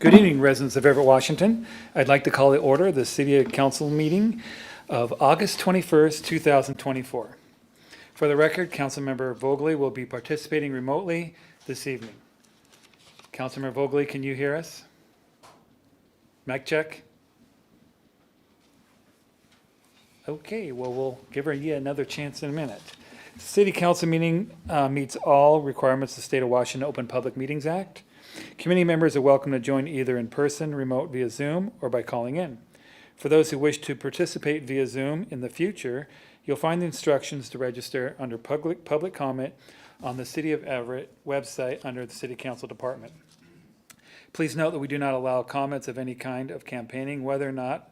Good evening, residents of Everett, Washington. I'd like to call to order the City Council meeting of August 21st, 2024. For the record, Councilmember Vogely will be participating remotely this evening. Councilmember Vogely, can you hear us? Mic check. Okay, well, we'll give her yet another chance in a minute. City Council meeting meets all requirements of the State of Washington Open Public Meetings Act. Committee members are welcome to join either in person, remote via Zoom, or by calling in. For those who wish to participate via Zoom in the future, you'll find the instructions to register under public comment on the City of Everett website under the City Council Department. Please note that we do not allow comments of any kind of campaigning, whether or not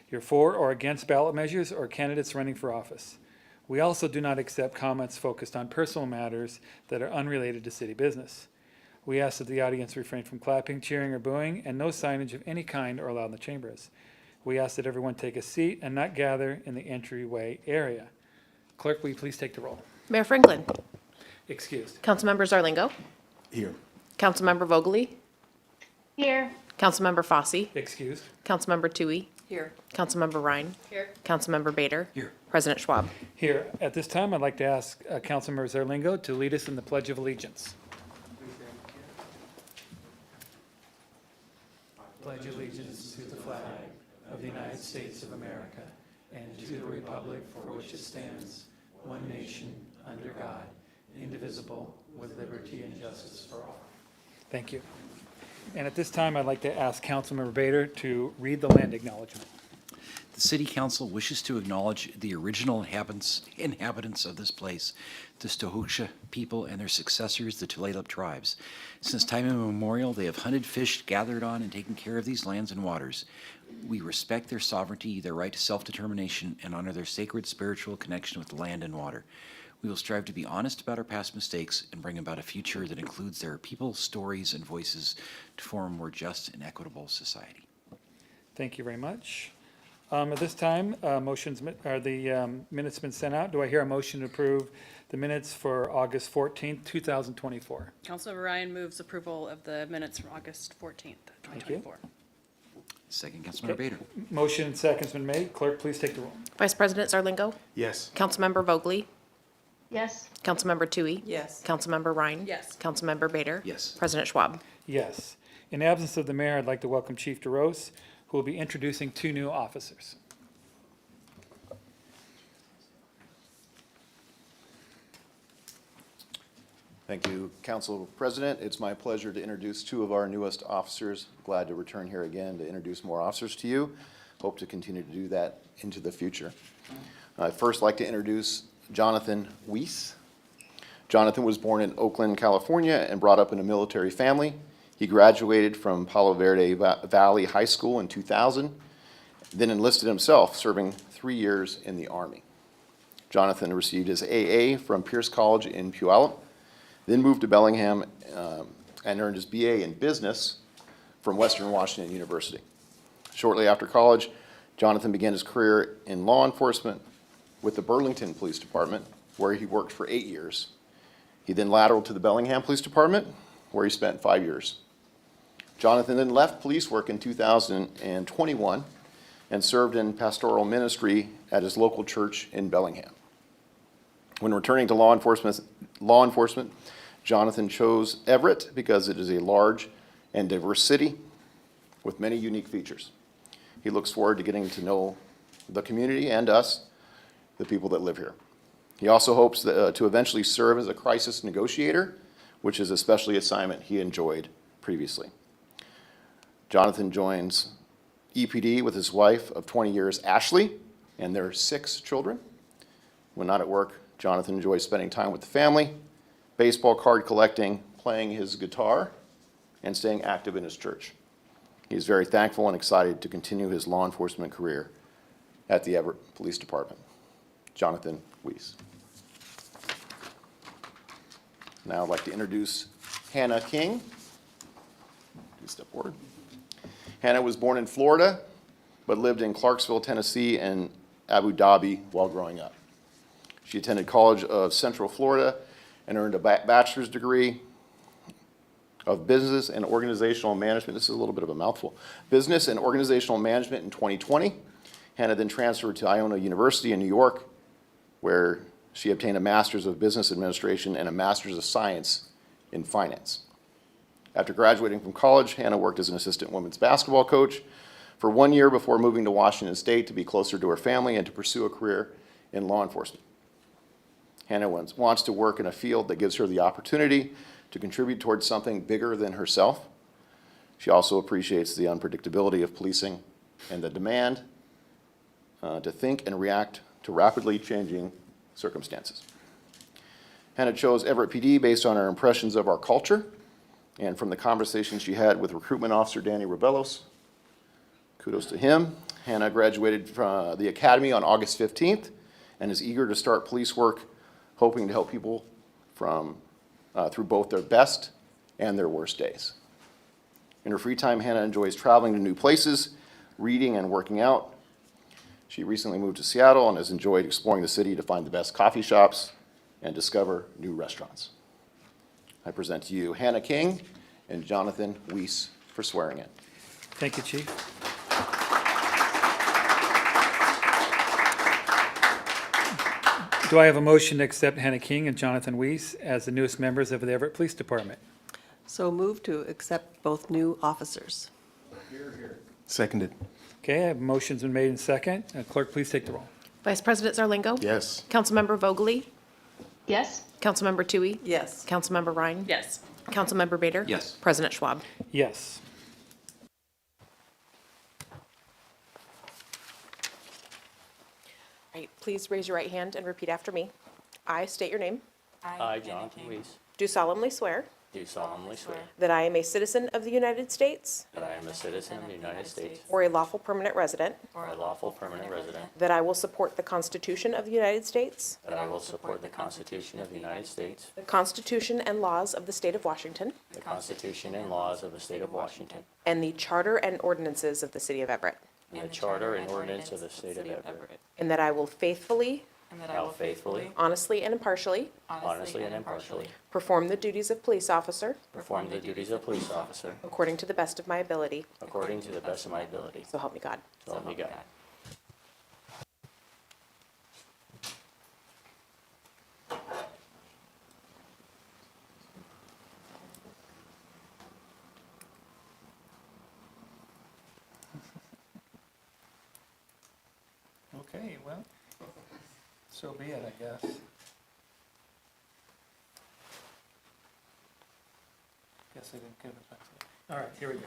you're for or against ballot measures or candidates running for office. We also do not accept comments focused on personal matters that are unrelated to city business. We ask that the audience refrain from clapping, cheering, or booing, and no signage of any kind are allowed in the chambers. We ask that everyone take a seat and not gather in the entryway area. Clerk, will you please take the roll? Mayor Franklin. Excused. Councilmember Zarlingo. Here. Councilmember Vogely. Here. Councilmember Fossey. Excused. Councilmember Toohey. Here. Councilmember Ryan. Here. Councilmember Bader. Here. President Schwab. Here. At this time, I'd like to ask Councilmember Zarlingo to lead us in the Pledge of Allegiance. Pledge allegiance to the flag of the United States of America and to the republic for which it stands, one nation, under God, indivisible, with liberty and justice for all. Thank you. And at this time, I'd like to ask Councilmember Bader to read the land acknowledgement. The City Council wishes to acknowledge the original inhabitants of this place, the Stohosha people and their successors, the Tulalip tribes. Since time immemorial, they have hunted, fished, gathered on, and taken care of these lands and waters. We respect their sovereignty, their right to self-determination, and honor their sacred spiritual connection with land and water. We will strive to be honest about our past mistakes and bring about a future that includes their people, stories, and voices to form a more just and equitable society. Thank you very much. At this time, minutes been sent out. Do I hear a motion to approve the minutes for August 14th, 2024? Councilmember Ryan moves approval of the minutes from August 14th, 2024. Second, Councilmember Bader. Motion and second's been made. Clerk, please take the roll. Vice President Zarlingo. Yes. Councilmember Vogely. Yes. Councilmember Toohey. Yes. Councilmember Ryan. Yes. Councilmember Bader. Yes. President Schwab. Yes. In absence of the mayor, I'd like to welcome Chief DeRose, who will be introducing two new officers. Thank you, Council President. It's my pleasure to introduce two of our newest officers. Glad to return here again to introduce more officers to you. Hope to continue to do that into the future. I'd first like to introduce Jonathan Weiss. Jonathan was born in Oakland, California, and brought up in a military family. He graduated from Palo Verde Valley High School in 2000, then enlisted himself, serving 3 years in the Army. Jonathan received his AA from Pierce College in Puyallup, then moved to Bellingham and earned his BA in business from Western Washington University. Shortly after college, Jonathan began his career in law enforcement with the Burlington Police Department, where he worked for 8 years. He then lateraled to the Bellingham Police Department, where he spent 5 years. Jonathan then left police work in 2021 and served in pastoral ministry at his local church in Bellingham. When returning to law enforcement, Jonathan chose Everett because it is a large and diverse city with many unique features. He looks forward to getting to know the community and us, the people that live here. He also hopes to eventually serve as a crisis negotiator, which is a specialty assignment he enjoyed previously. Jonathan joins EPD with his wife of 20 years, Ashley, and their 6 children. When not at work, Jonathan enjoys spending time with the family, baseball card collecting, playing his guitar, and staying active in his church. He's very thankful and excited to continue his law enforcement career at the Everett Police Department. Jonathan Weiss. Now I'd like to introduce Hannah King. Please step forward. Hannah was born in Florida, but lived in Clarksville, Tennessee, and Abu Dhabi while growing up. She attended College of Central Florida and earned a bachelor's degree of Business and Organizational Management. This is a little bit of a mouthful. Business and Organizational Management in 2020. Hannah then transferred to Iona University in New York, where she obtained a Master's of Business Administration and a Master's of Science in Finance. After graduating from college, Hannah worked as an assistant women's basketball coach for 1 year before moving to Washington State to be closer to her family and to pursue a career in law enforcement. Hannah wants to work in a field that gives her the opportunity to contribute towards something bigger than herself. She also appreciates the unpredictability of policing and the demand to think and react to rapidly changing circumstances. Hannah chose Everett PD based on her impressions of our culture and from the conversations she had with recruitment officer Danny Rebellos. Kudos to him. Hannah graduated from the academy on August 15th and is eager to start police work, hoping to help people through both their best and their worst days. In her free time, Hannah enjoys traveling to new places, reading, and working out. She recently moved to Seattle and has enjoyed exploring the city to find the best coffee shops and discover new restaurants. I present to you Hannah King and Jonathan Weiss for swearing in. Thank you, Chief. Do I have a motion to accept Hannah King and Jonathan Weiss as the newest members of the Everett Police Department? So move to accept both new officers. Seconded. Okay, I have motions been made in second. Clerk, please take the roll. Vice President Zarlingo. Yes. Councilmember Vogely. Yes. Councilmember Tui. Yes. Councilmember Ryan. Yes. Councilmember Bader. Yes. President Schwab. Yes. All right, please raise your right hand and repeat after me. I state your name. I, Jonathan Weiss, Do solemnly swear do solemnly swear that I am a citizen of the United States that I am a citizen of the United States, or a lawful permanent resident, or a lawful permanent resident, that I will support the Constitution of the United States, that I will support the Constitution of the United States, the Constitution and laws of the State of Washington, the Constitution and laws of the State of Washington, and the Charter and ordinances of the City of Everett, and the Charter and ordinance of the State of Everett, and that I will faithfully, And that and I will faithfully, honestly, and impartially honestly, and impartially perform the duties of police officer perform the duties of police officer according to the best of my ability. according to the best of my ability. So help me God. So help me God. Okay, well, so be it, I guess. Guess I didn't give it back to you. All right, here we go.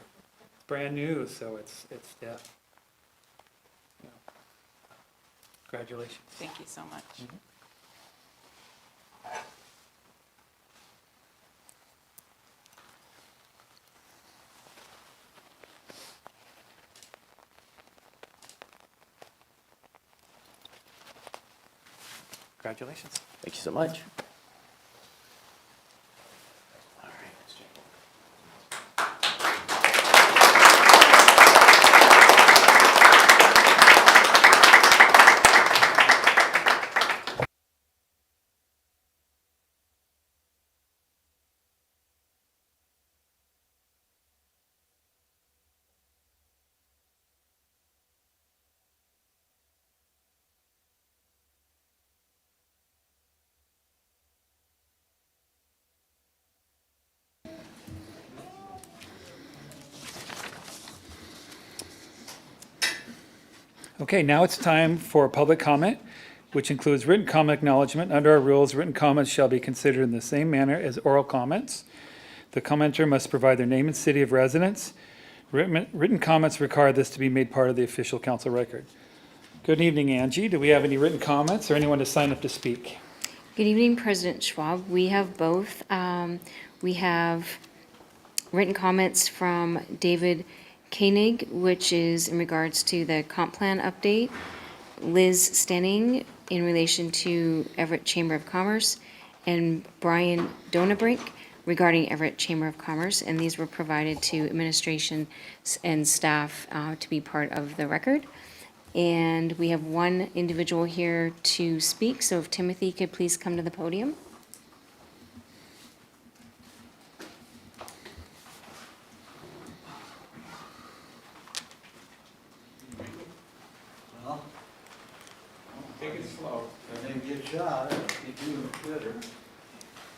It's brand new, so it's deaf. Yeah. Congratulations. Thank you so much. Congratulations. Thank you so much. Okay, now it's time for public comment, which includes written comment acknowledgement. Under our rules, written comments shall be considered in the same manner as oral comments. The commenter must provide their name and city of residence. Written comments require this to be made part of the official council record. Good evening, Angie. Do we have any written comments or anyone to sign up to speak? Good evening, President Schwab. We have both. We have written comments from David Koenig, which is in regards to the comp plan update, Liz Stenning in relation to Everett Chamber of Commerce, and Brian Donabrink regarding Everett Chamber of Commerce, and these were provided to administration and staff to be part of the record. And we have one individual here to speak, so if Timothy could please come to the podium.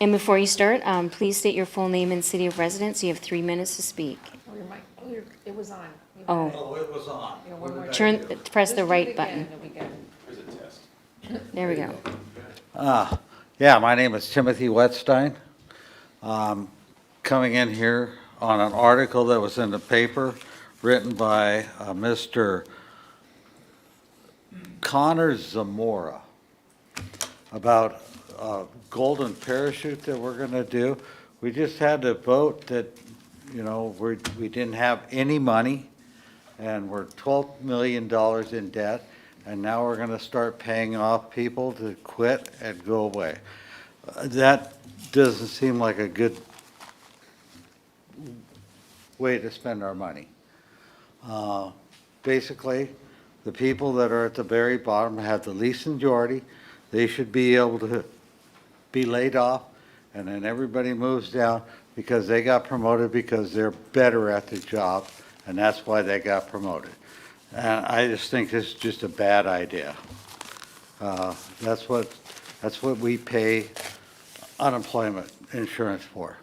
And before you start, please state your full name and city of residence. You have 3 minutes to speak. Oh, your mic, oh, it was on. Oh, it was on. press the right button. There we go. Yeah, my name is Timothy Wetstein. Coming in here on an article that was in the paper written by Mr. Connor Zamora about a golden parachute that we're going to do. We just had to vote that, you know, we didn't have any money and we're $12 million in debt. And now we're going to start paying off people to quit and go away. That doesn't seem like a good way to spend our money. Basically, the people that are at the very bottom have the least majority. They should be able to be laid off, and then everybody moves down because they got promoted because they're better at the job, and that's why they got promoted. And I just think this is just a bad idea. That's what we pay unemployment insurance for.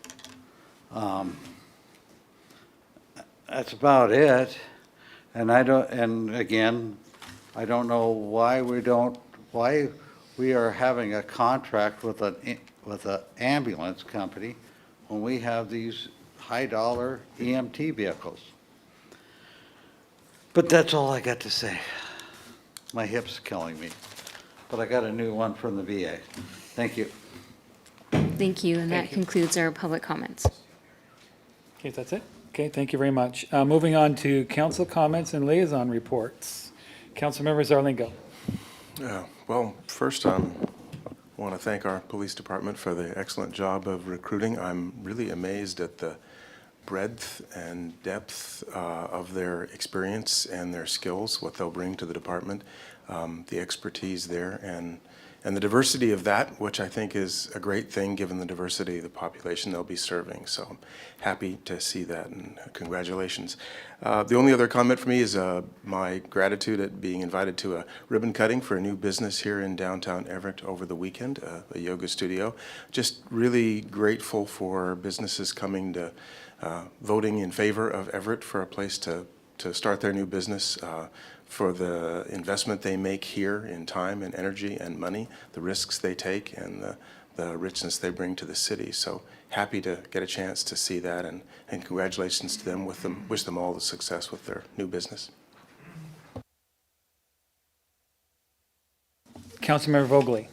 That's about it. And again, I don't know why we are having a contract with an ambulance company when we have these high-dollar EMT vehicles. But that's all I got to say. My hip's killing me, but I got a new one from the VA. Thank you. Thank you, and that concludes our public comments. Okay, that's it? Okay, thank you very much. Moving on to council comments and liaison reports. Councilmember Zarlingo. Well, first, I want to thank our police department for the excellent job of recruiting. I'm really amazed at the breadth and depth of their experience and their skills, what they'll bring to the department, the expertise there, and the diversity of that, which I think is a great thing given the diversity of the population they'll be serving. So I'm happy to see that, and congratulations. The only other comment for me is my gratitude at being invited to a ribbon cutting for a new business here in downtown Everett over the weekend, a yoga studio. Just really grateful for businesses coming to voting in favor of Everett for a place to start their new business, for the investment they make here in time and energy and money, the risks they take, and the richness they bring to the city. So happy to get a chance to see that, and congratulations to them. Wish them all the success with their new business. Councilmember Vogely.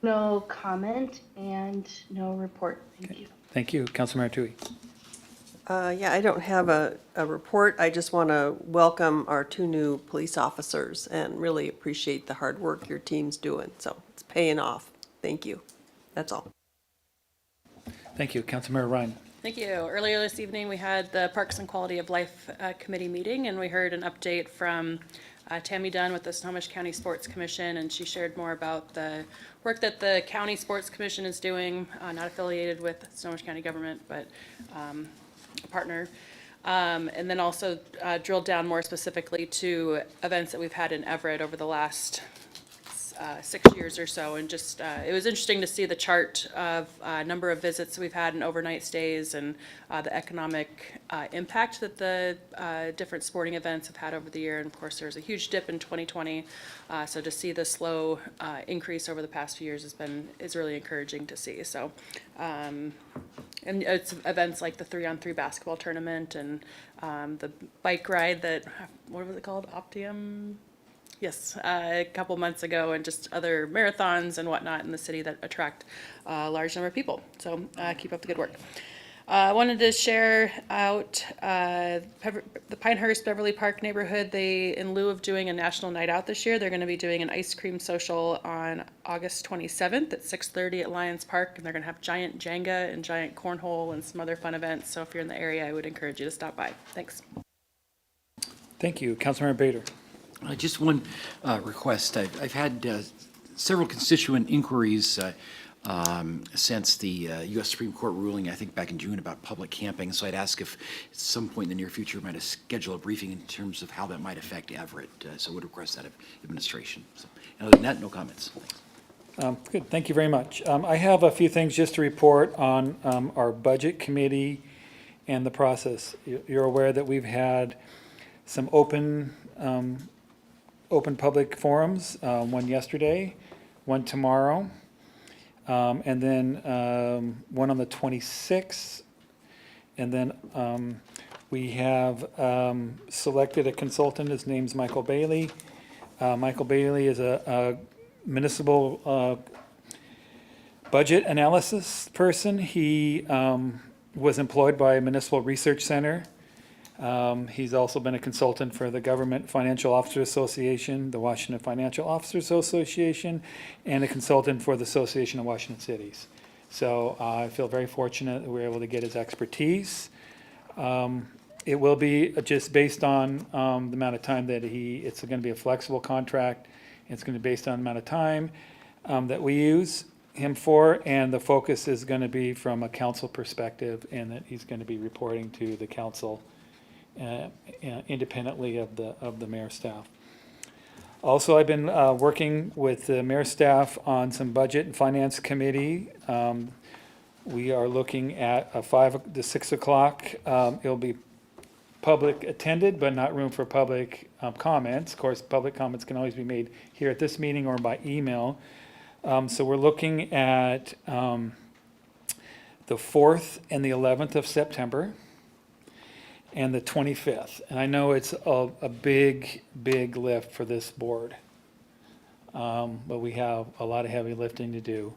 No comment and no report. Thank you. Thank you. Councilmember Tui. Yeah, I don't have a report. I just want to welcome our 2 new police officers and really appreciate the hard work your team's doing. So it's paying off. Thank you. That's all. Thank you. Councilmember Ryan. Thank you. Earlier this evening, we had the Parks and Quality of Life Committee meeting, and we heard an update from Tammy Dunn with the Snohomish County Sports Commission, and she shared more about the work that the County Sports Commission is doing, not affiliated with Snohomish County government, but a partner. And then also drilled down more specifically to events that we've had in Everett over the last 6 years or so, and just it was interesting to see the chart of number of visits we've had and overnight stays, and the economic impact that the different sporting events have had over the year. And of course, there was a huge dip in 2020, so to see the slow increase over the past few years is really encouraging to see. So, and it's events like the 3-on-3 basketball tournament and the bike ride that, what was it called, Optium? Yes, a couple months ago, and just other marathons and whatnot in the city that attract a large number of people. So keep up the good work. I wanted to share out the Pinehurst Beverly Park neighborhood. They, in lieu of doing a national night out this year, they're going to be doing an ice cream social on August 27th at 6:30 at Lions Park, and they're going to have giant Jenga and giant cornhole and some other fun events. So if you're in the area, I would encourage you to stop by. Thanks. Thank you. Councilmember Bader. Just one request. I've had several constituent inquiries since the U.S. Supreme Court ruling, I think back in June, about public camping. So I'd ask if at some point in the near future, we might schedule a briefing in terms of how that might affect Everett. So would request that of administration. So, and other than that, no comments. Thanks. Good, thank you very much. I have a few things just to report on our budget committee and the process. You're aware that we've had some open public forums, one yesterday, one tomorrow, and then one on the 26th. And then we have selected a consultant. His name's Michael Bailey. Michael Bailey is a municipal budget analysis person. He was employed by a municipal research center. He's also been a consultant for the Government Financial Officers Association, the Washington Financial Officers Association, and a consultant for the Association of Washington Cities. So I feel very fortunate that we're able to get his expertise. It will be just based on the amount of time that it's going to be a flexible contract. It's going to be based on the amount of time that we use him for, and the focus is going to be from a council perspective, and that he's going to be reporting to the council independently of the mayor's staff. Also, I've been working with the mayor's staff on some budget and finance committee. We are looking at 5 to 6 o'clock. It'll be public attended, but not room for public comments. Of course, public comments can always be made here at this meeting or by email. So we're looking at the 4th and the 11th of September and the 25th. And I know it's a big, big lift for this board. But we have a lot of heavy lifting to do.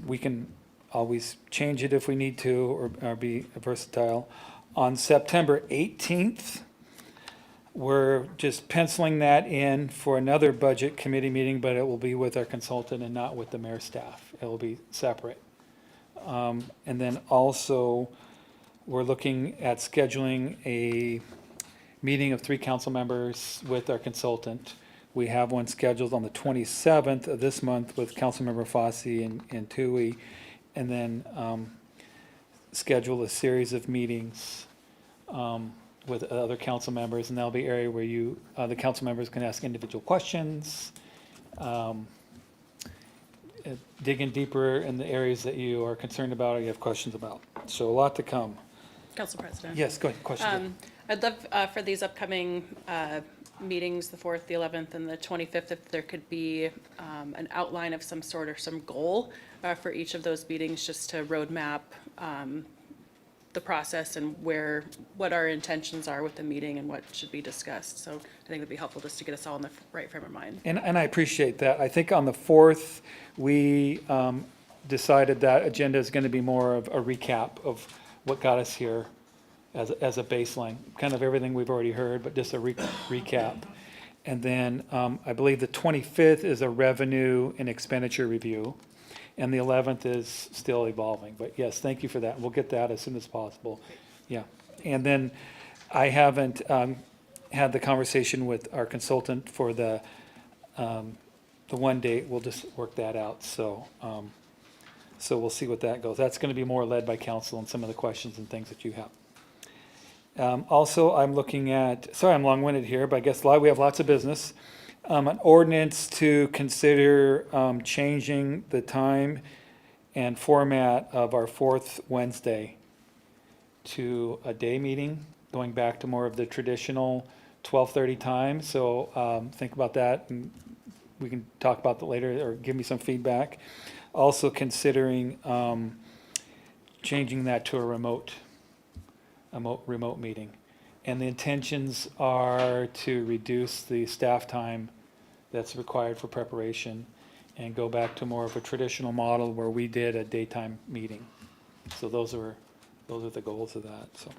We can always change it if we need to, or be versatile. On September 18th, we're just penciling that in for another budget committee meeting, but it will be with our consultant and not with the mayor's staff. It will be separate. And then also, we're looking at scheduling a meeting of 3 council members with our consultant. We have one scheduled on the 27th of this month with Councilmember Fossey and Tui, and then schedule a series of meetings with other council members, and that'll be an area where the council members can ask individual questions, dig in deeper in the areas that you are concerned about or you have questions about. So a lot to come. Council President. Yes, go ahead, question. I'd love for these upcoming meetings, the 4th, the 11th, and the 25th, if there could be an outline of some sort or some goal for each of those meetings, just to roadmap the process and what our intentions are with the meeting and what should be discussed. So I think it'd be helpful just to get us all in the right frame of mind. And I appreciate that. I think on the 4th, we decided that agenda is going to be more of a recap of what got us here as a baseline, kind of everything we've already heard, but just a recap. And then I believe the 25th is a revenue and expenditure review, and the 11th is still evolving. But yes, thank you for that. We'll get that as soon as possible. Yeah. And then I haven't had the conversation with our consultant for the one date. We'll just work that out. So we'll see what that goes. That's going to be more led by council and some of the questions and things that you have. Also, I'm looking at, sorry I'm long-winded here, but I guess we have lots of business. An ordinance to consider changing the time and format of our 4th Wednesday to a day meeting, going back to more of the traditional 12:30 time. So think about that, and we can talk about that later, or give me some feedback. Also considering changing that to a remote meeting. And the intentions are to reduce the staff time that's required for preparation and go back to more of a traditional model where we did a daytime meeting. So those are the goals of that. So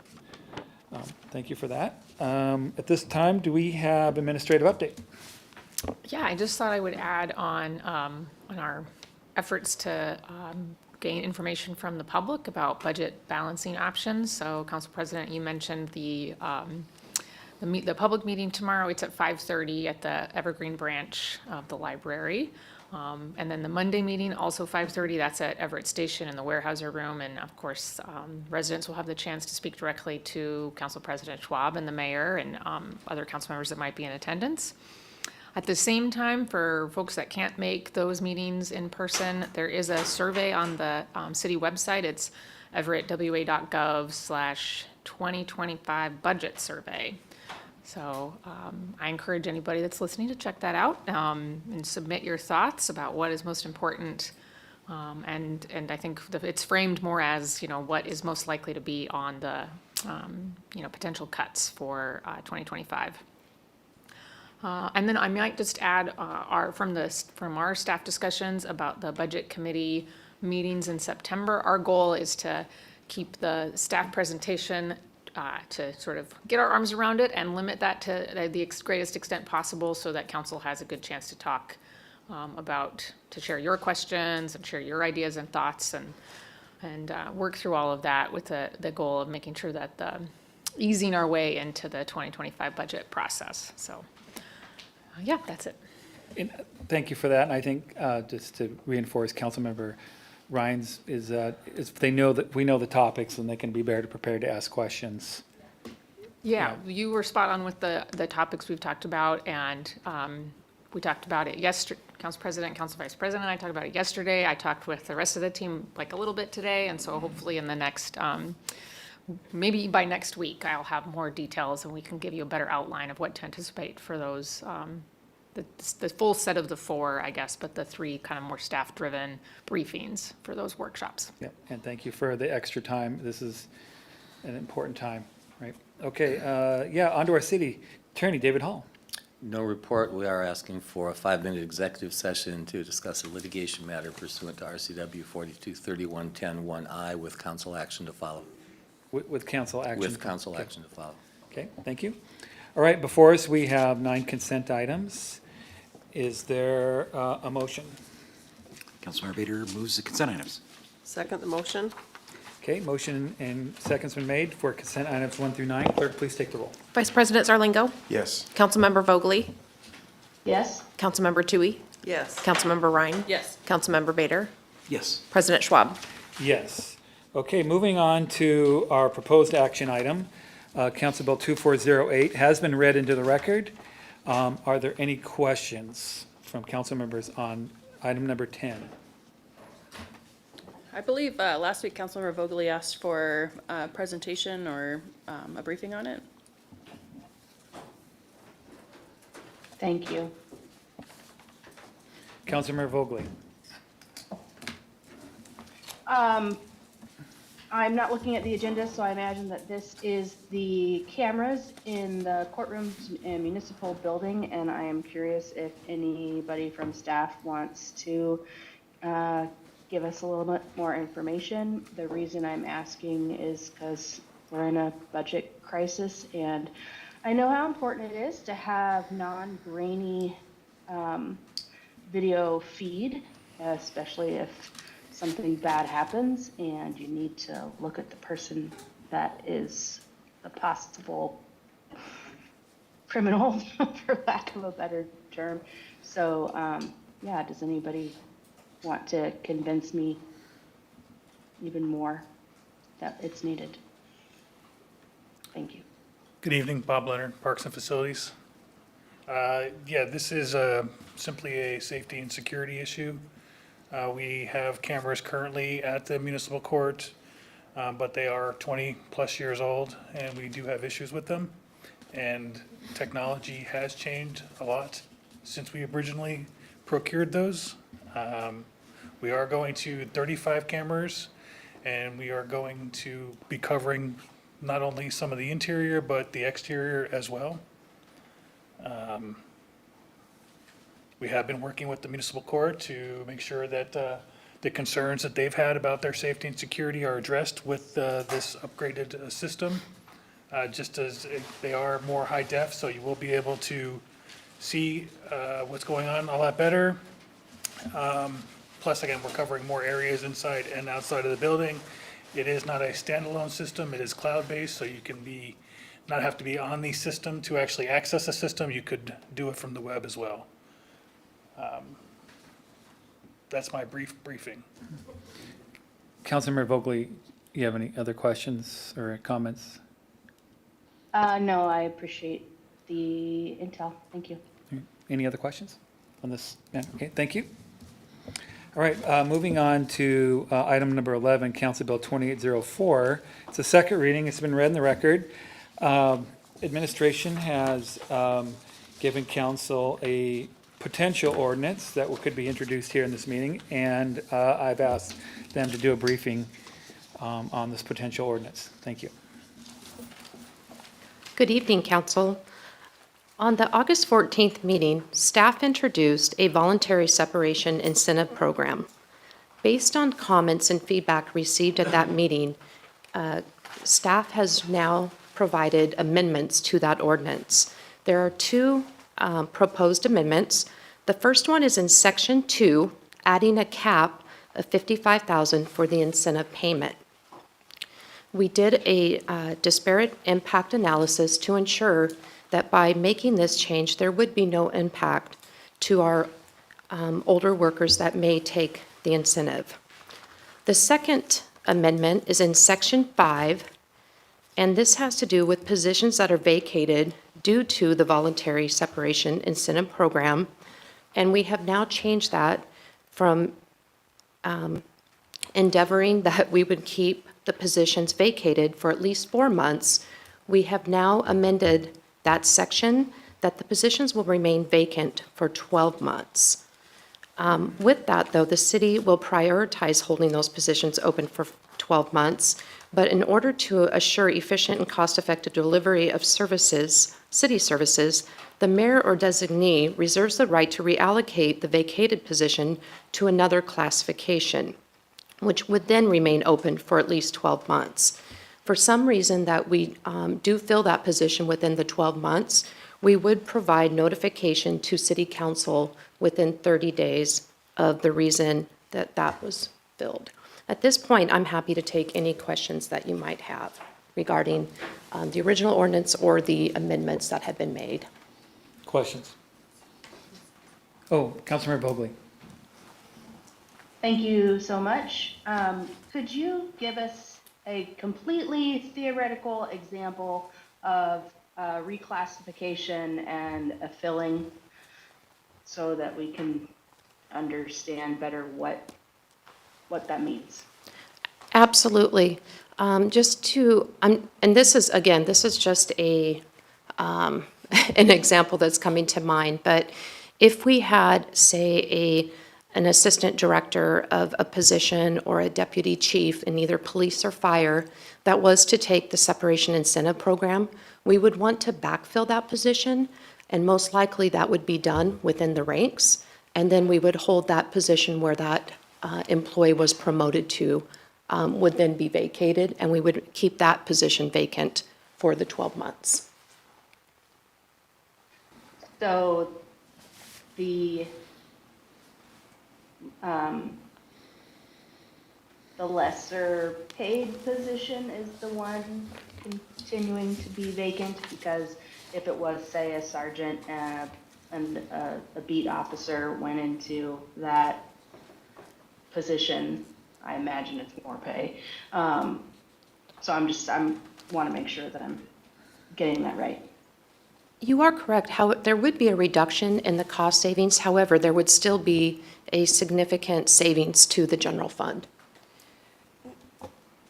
thank you for that. At this time, do we have administrative update? Yeah, I just thought I would add on our efforts to gain information from the public about budget balancing options. So, Council President, you mentioned the public meeting tomorrow. It's at 5:30 at the Evergreen branch of the library. And then the Monday meeting, also 5:30, that's at Everett Station in the Weyerhaeuser Room. And of course, residents will have the chance to speak directly to Council President Schwab and the mayor and other council members that might be in attendance. At the same time, for folks that can't make those meetings in person, there is a survey on the city website. It's everettwa.gov/2025 budget survey. So I encourage anybody that's listening to check that out and submit your thoughts about what is most important. And I think it's framed more as, what is most likely to be on the, potential cuts for 2025. And then I might just add from our staff discussions about the budget committee meetings in September, our goal is to keep the staff presentation to sort of get our arms around it and limit that to the greatest extent possible so that council has a good chance to talk to share your questions and share your ideas and thoughts and work through all of that with the goal of making sure that easing our way into the 2025 budget process. So, yeah, that's it. And thank you for that. And I think just to reinforce Councilmember Ryan's is we know the topics and they can be better prepared to ask questions. Yeah, you were spot on with the topics we've talked about, and we talked about it yesterday. Council President, Council Vice President, and I talked about it yesterday. I talked with the rest of the team like a little bit today, and so hopefully in the next, maybe by next week, I'll have more details and we can give you a better outline of what to anticipate for those, the full set of the 4, I guess, but the 3 kind of more staff-driven briefings for those workshops. Yep, and thank you for the extra time. This is an important time, right? Okay, on to our city attorney, David Hall. No report. We are asking for a 5-minute executive session to discuss a litigation matter pursuant to RCW 4231.10(1)(I) with council action to follow. With council action. With council action to follow. Okay, thank you. All right, before us, we have 9 consent items. Is there a motion? Councilmember Bader moves the consent items. Second the motion? Okay, motion and second's been made for consent items 1 through 9. Clerk, please take the roll. Vice President Zarlingo, Yes. Councilmember Vogely, Yes? Councilmember Tui, Yes. Councilmember Ryan, Yes. Councilmember Bader, Yes. President Schwab. Yes. Okay, moving on to our proposed action item. Council Bill 2408 has been read into the record. Are there any questions from council members on item number 10? I believe last week Councilmember Vogely asked for a presentation or a briefing on it. Thank you. Councilmember Vogely. I'm not looking at the agenda, so I imagine that this is the cameras in the courtrooms in municipal building, and I am curious if anybody from staff wants to give us a little bit more information. The reason I'm asking is because we're in a budget crisis, and I know how important it is to have non-grainy video feed, especially if something bad happens and you need to look at the person that is the possible criminal, for lack of a better term. So, does anybody want to convince me even more that it's needed? Thank you. Good evening, Bob Leonard, Parks and Facilities. This is simply a safety and security issue. We have cameras currently at the municipal court, but they are 20-plus years old, and we do have issues with them. And technology has changed a lot since we originally procured those. We are going to 35 cameras, and we are going to be covering not only some of the interior, but the exterior as well. We have been working with the municipal court to make sure that the concerns that they've had about their safety and security are addressed with this upgraded system. Just as they are more high def, so you will be able to see what's going on a lot better. Plus, again, we're covering more areas inside and outside of the building. It is not a standalone system, it is cloud-based, so you can not have to be on the system to actually access the system. You could do it from the web as well. that's my briefing. Councilmember Vogely, you have any other questions or comments? No, I appreciate the intel. Thank you. Any other questions on this? Yeah, okay, thank you. All right, moving on to item number 11, Council Bill 2804. It's a second reading. It's been read in the record. Administration has given council a potential ordinance that could be introduced here in this meeting, and I've asked them to do a briefing on this potential ordinance. Thank you. Good evening, Council. On the August 14th meeting, staff introduced a voluntary separation incentive program. Based on comments and feedback received at that meeting, staff has now provided amendments to that ordinance. There are two proposed amendments. The first one is in Section 2, adding a cap of $55,000 for the incentive payment. We did a disparate impact analysis to ensure that by making this change, there would be no impact to our older workers that may take the incentive. The second amendment is in Section 5, and this has to do with positions that are vacated due to the voluntary separation incentive program, and we have now changed that from endeavoring that we would keep the positions vacated for at least 4 months. We have now amended that section that the positions will remain vacant for 12 months. With that, though, the city will prioritize holding those positions open for 12 months, but in order to assure efficient and cost-effective delivery of services, city services, the mayor or designee reserves the right to reallocate the vacated position to another classification, which would then remain open for at least 12 months. For some reason that we do fill that position within the 12 months, we would provide notification to City Council within 30 days of the reason that that was filled. At this point, I'm happy to take any questions that you might have regarding the original ordinance or the amendments that have been made. Questions? Oh, Councilmember Vogely. Thank you so much. Could you give us a completely theoretical example of reclassification and a filling so that we can understand better what that means? Absolutely. And this is, again, this is just an example that's coming to mind, but if we had, say, an assistant director of a position or a deputy chief in either police or fire that was to take the separation incentive program, we would want to backfill that position, and most likely that would be done within the ranks, and then we would hold that position where that employee was promoted to would then be vacated, and we would keep that position vacant for the 12 months. So the lesser paid position is the one continuing to be vacant, because if it was, say, a sergeant and a beat officer went into that position, I imagine it's more pay. So I want to make sure that I'm getting that right. You are correct. There would be a reduction in the cost savings. However, there would still be a significant savings to the general fund.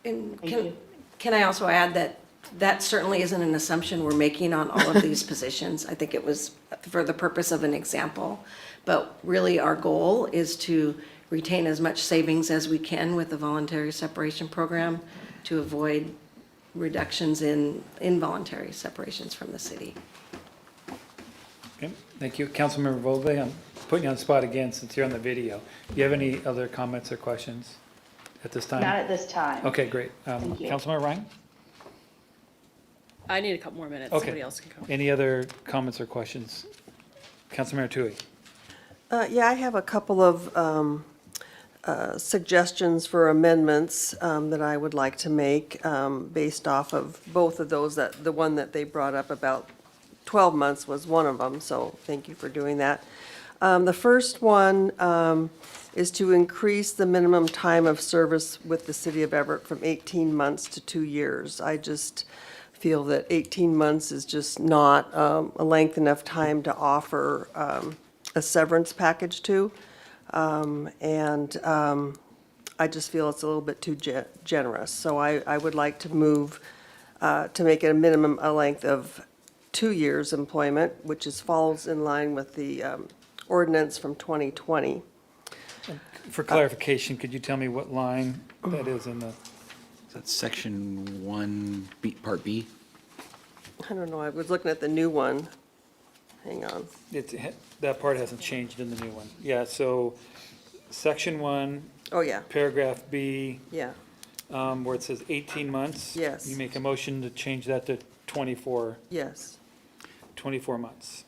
And Thank you. can I also add that that certainly isn't an assumption we're making on all of these positions. I think it was for the purpose of an example. But really, our goal is to retain as much savings as we can with the voluntary separation program to avoid reductions in involuntary separations from the city. Okay, thank you. Councilmember Vogely, I'm putting you on the spot again since you're on the video. Do you have any other comments or questions at this time? Not at this time. Okay, great. Thank you. Councilmember Ryan? I need a couple more minutes. Okay. Somebody else can come. Any other comments or questions? Councilmember Tui? Yeah, I have a couple of suggestions for amendments that I would like to make based off of both of those. The one that they brought up about 12 months was one of them, so thank you for doing that. The first one is to increase the minimum time of service with the city of Everett from 18 months to 2 years. I just feel that 18 months is just not a length enough time to offer a severance package to. I just feel it's a little bit too generous. So I would like to move to make it a length of 2 years employment, which falls in line with the ordinance from 2020. For clarification, could you tell me what line that is in the, That's section 1, part B. I don't know, I was looking at the new one. Hang on. that part hasn't changed in the new one. Yeah, so section 1, Oh, yeah, paragraph B, yeah, where it says 18 months. Yes. You make a motion to change that to 24 yes, months.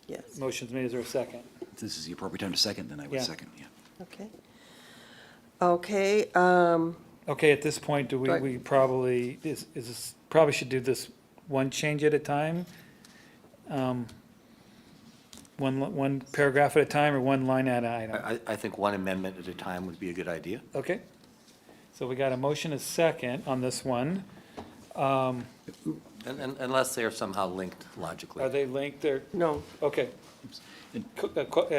yes. Motion's made, is there a second? If this is the appropriate time to second, then I would Yeah. second, yeah. Okay. Okay, Okay, at this point, Right. we probably, probably should do this one change at a time? One paragraph at a time or one line at a item? I think one amendment at a time would be a good idea. Okay. So we got a motion, a second on this one. And unless they are somehow linked logically. Are they linked there? no, Okay.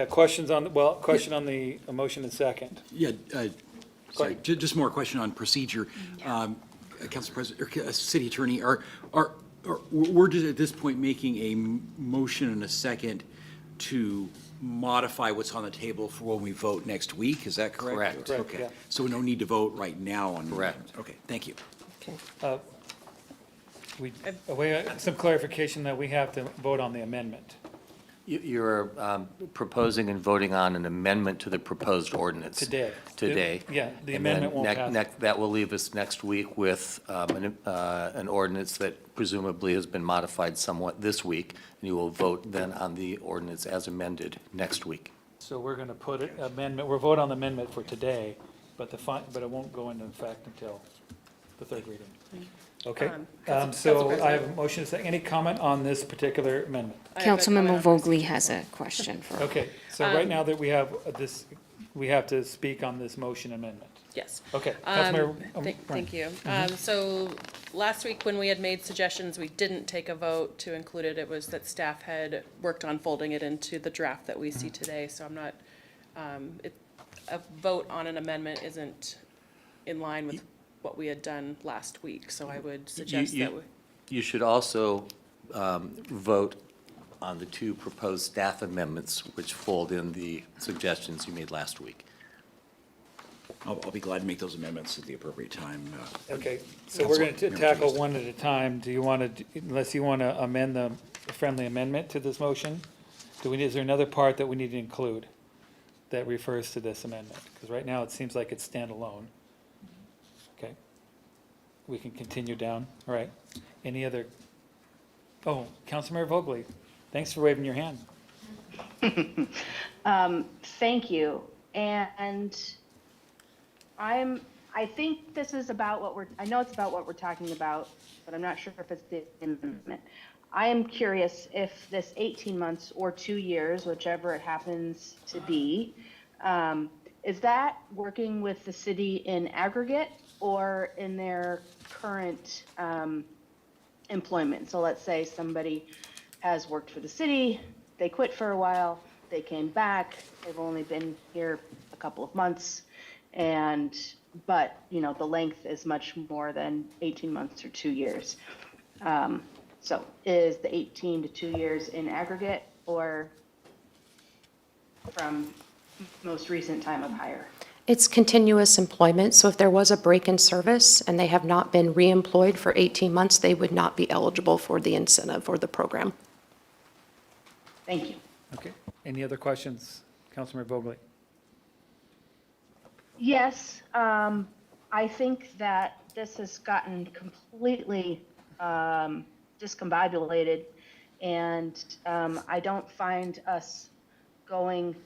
Questions on, question on the motion and second. Yeah, sorry, just more question on procedure. Council President, or City Attorney, we're just at this point making a motion and a second to modify what's on the table for when we vote next week, is that correct? Correct, Okay, yeah. so no need to vote right now on. Correct. Okay, thank you. okay. Some clarification that we have to vote on the amendment. You're proposing and voting on an amendment to the proposed ordinance. Today. Today. Yeah, the And then amendment won't pass. That will leave us next week with an ordinance that presumably has been modified somewhat this week, and you will vote then on the ordinance as amended next week. So we're going to put it, we'll vote on the amendment for today, but it won't go into effect until the third reading. Okay, so I have a motion, any comment on this particular amendment? I have a comment Councilmember on Vogely has a question for. Okay, so right now that we have this, we have to speak on this motion amendment. Yes. Okay, Councilmember. Thank you. So last week, when we had made suggestions, we didn't take a vote to include it. It was that staff had worked on folding it into the draft that we see today. So I'm not, a vote on an amendment isn't in line with what we had done last week. So I would suggest that we. You should also vote on the two proposed staff amendments, which fold in the suggestions you made last week. I'll be glad to make those amendments at the appropriate time. Okay, so we're going to tackle one at a time. Do you want to, unless you want to amend the friendly amendment to this motion? Is there another part that we need to include that refers to this amendment? Because right now, it seems like it's standalone. Okay. We can continue down, all right. Any other? Oh, Councilmember Vogely, thanks for waving your hand. Thank you. And I think this is about I know it's about what we're talking about, but I'm not sure if it's the amendment. I am curious if this 18 months or 2 years, whichever it happens to be, is that working with the city in aggregate or in their current employment? So let's say somebody has worked for the city, they quit for a while, they came back, they've only been here a couple of months, but the length is much more than 18 months or 2 years. So is the 18 to 2 years in aggregate or from most recent time of hire? It's continuous employment, so if there was a break in service and they have not been reemployed for 18 months, they would not be eligible for the incentive or the program. Thank you. Okay, any other questions? Councilmember Vogely? Yes, I think that this has gotten completely discombobulated, and I don't find us going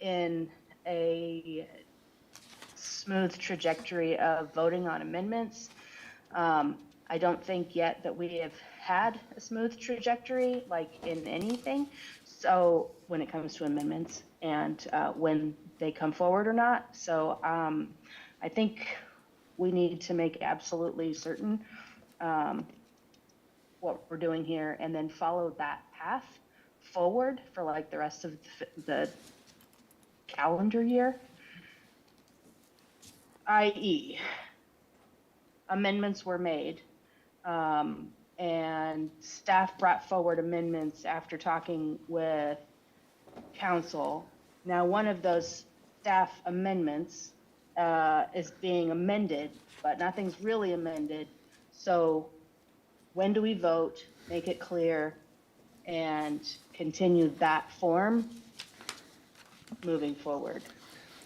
in a smooth trajectory of voting on amendments. I don't think yet that we have had a smooth trajectory, like in anything. So when it comes to amendments, and when they come forward or not. So I think we need to make absolutely certain what we're doing here and then follow that path forward for like the rest of the calendar year. I.e., amendments were made, and staff brought forward amendments after talking with council. Now, one of those staff amendments is being amended, but nothing's really amended. So when do we vote, make it clear, and continue that form moving forward?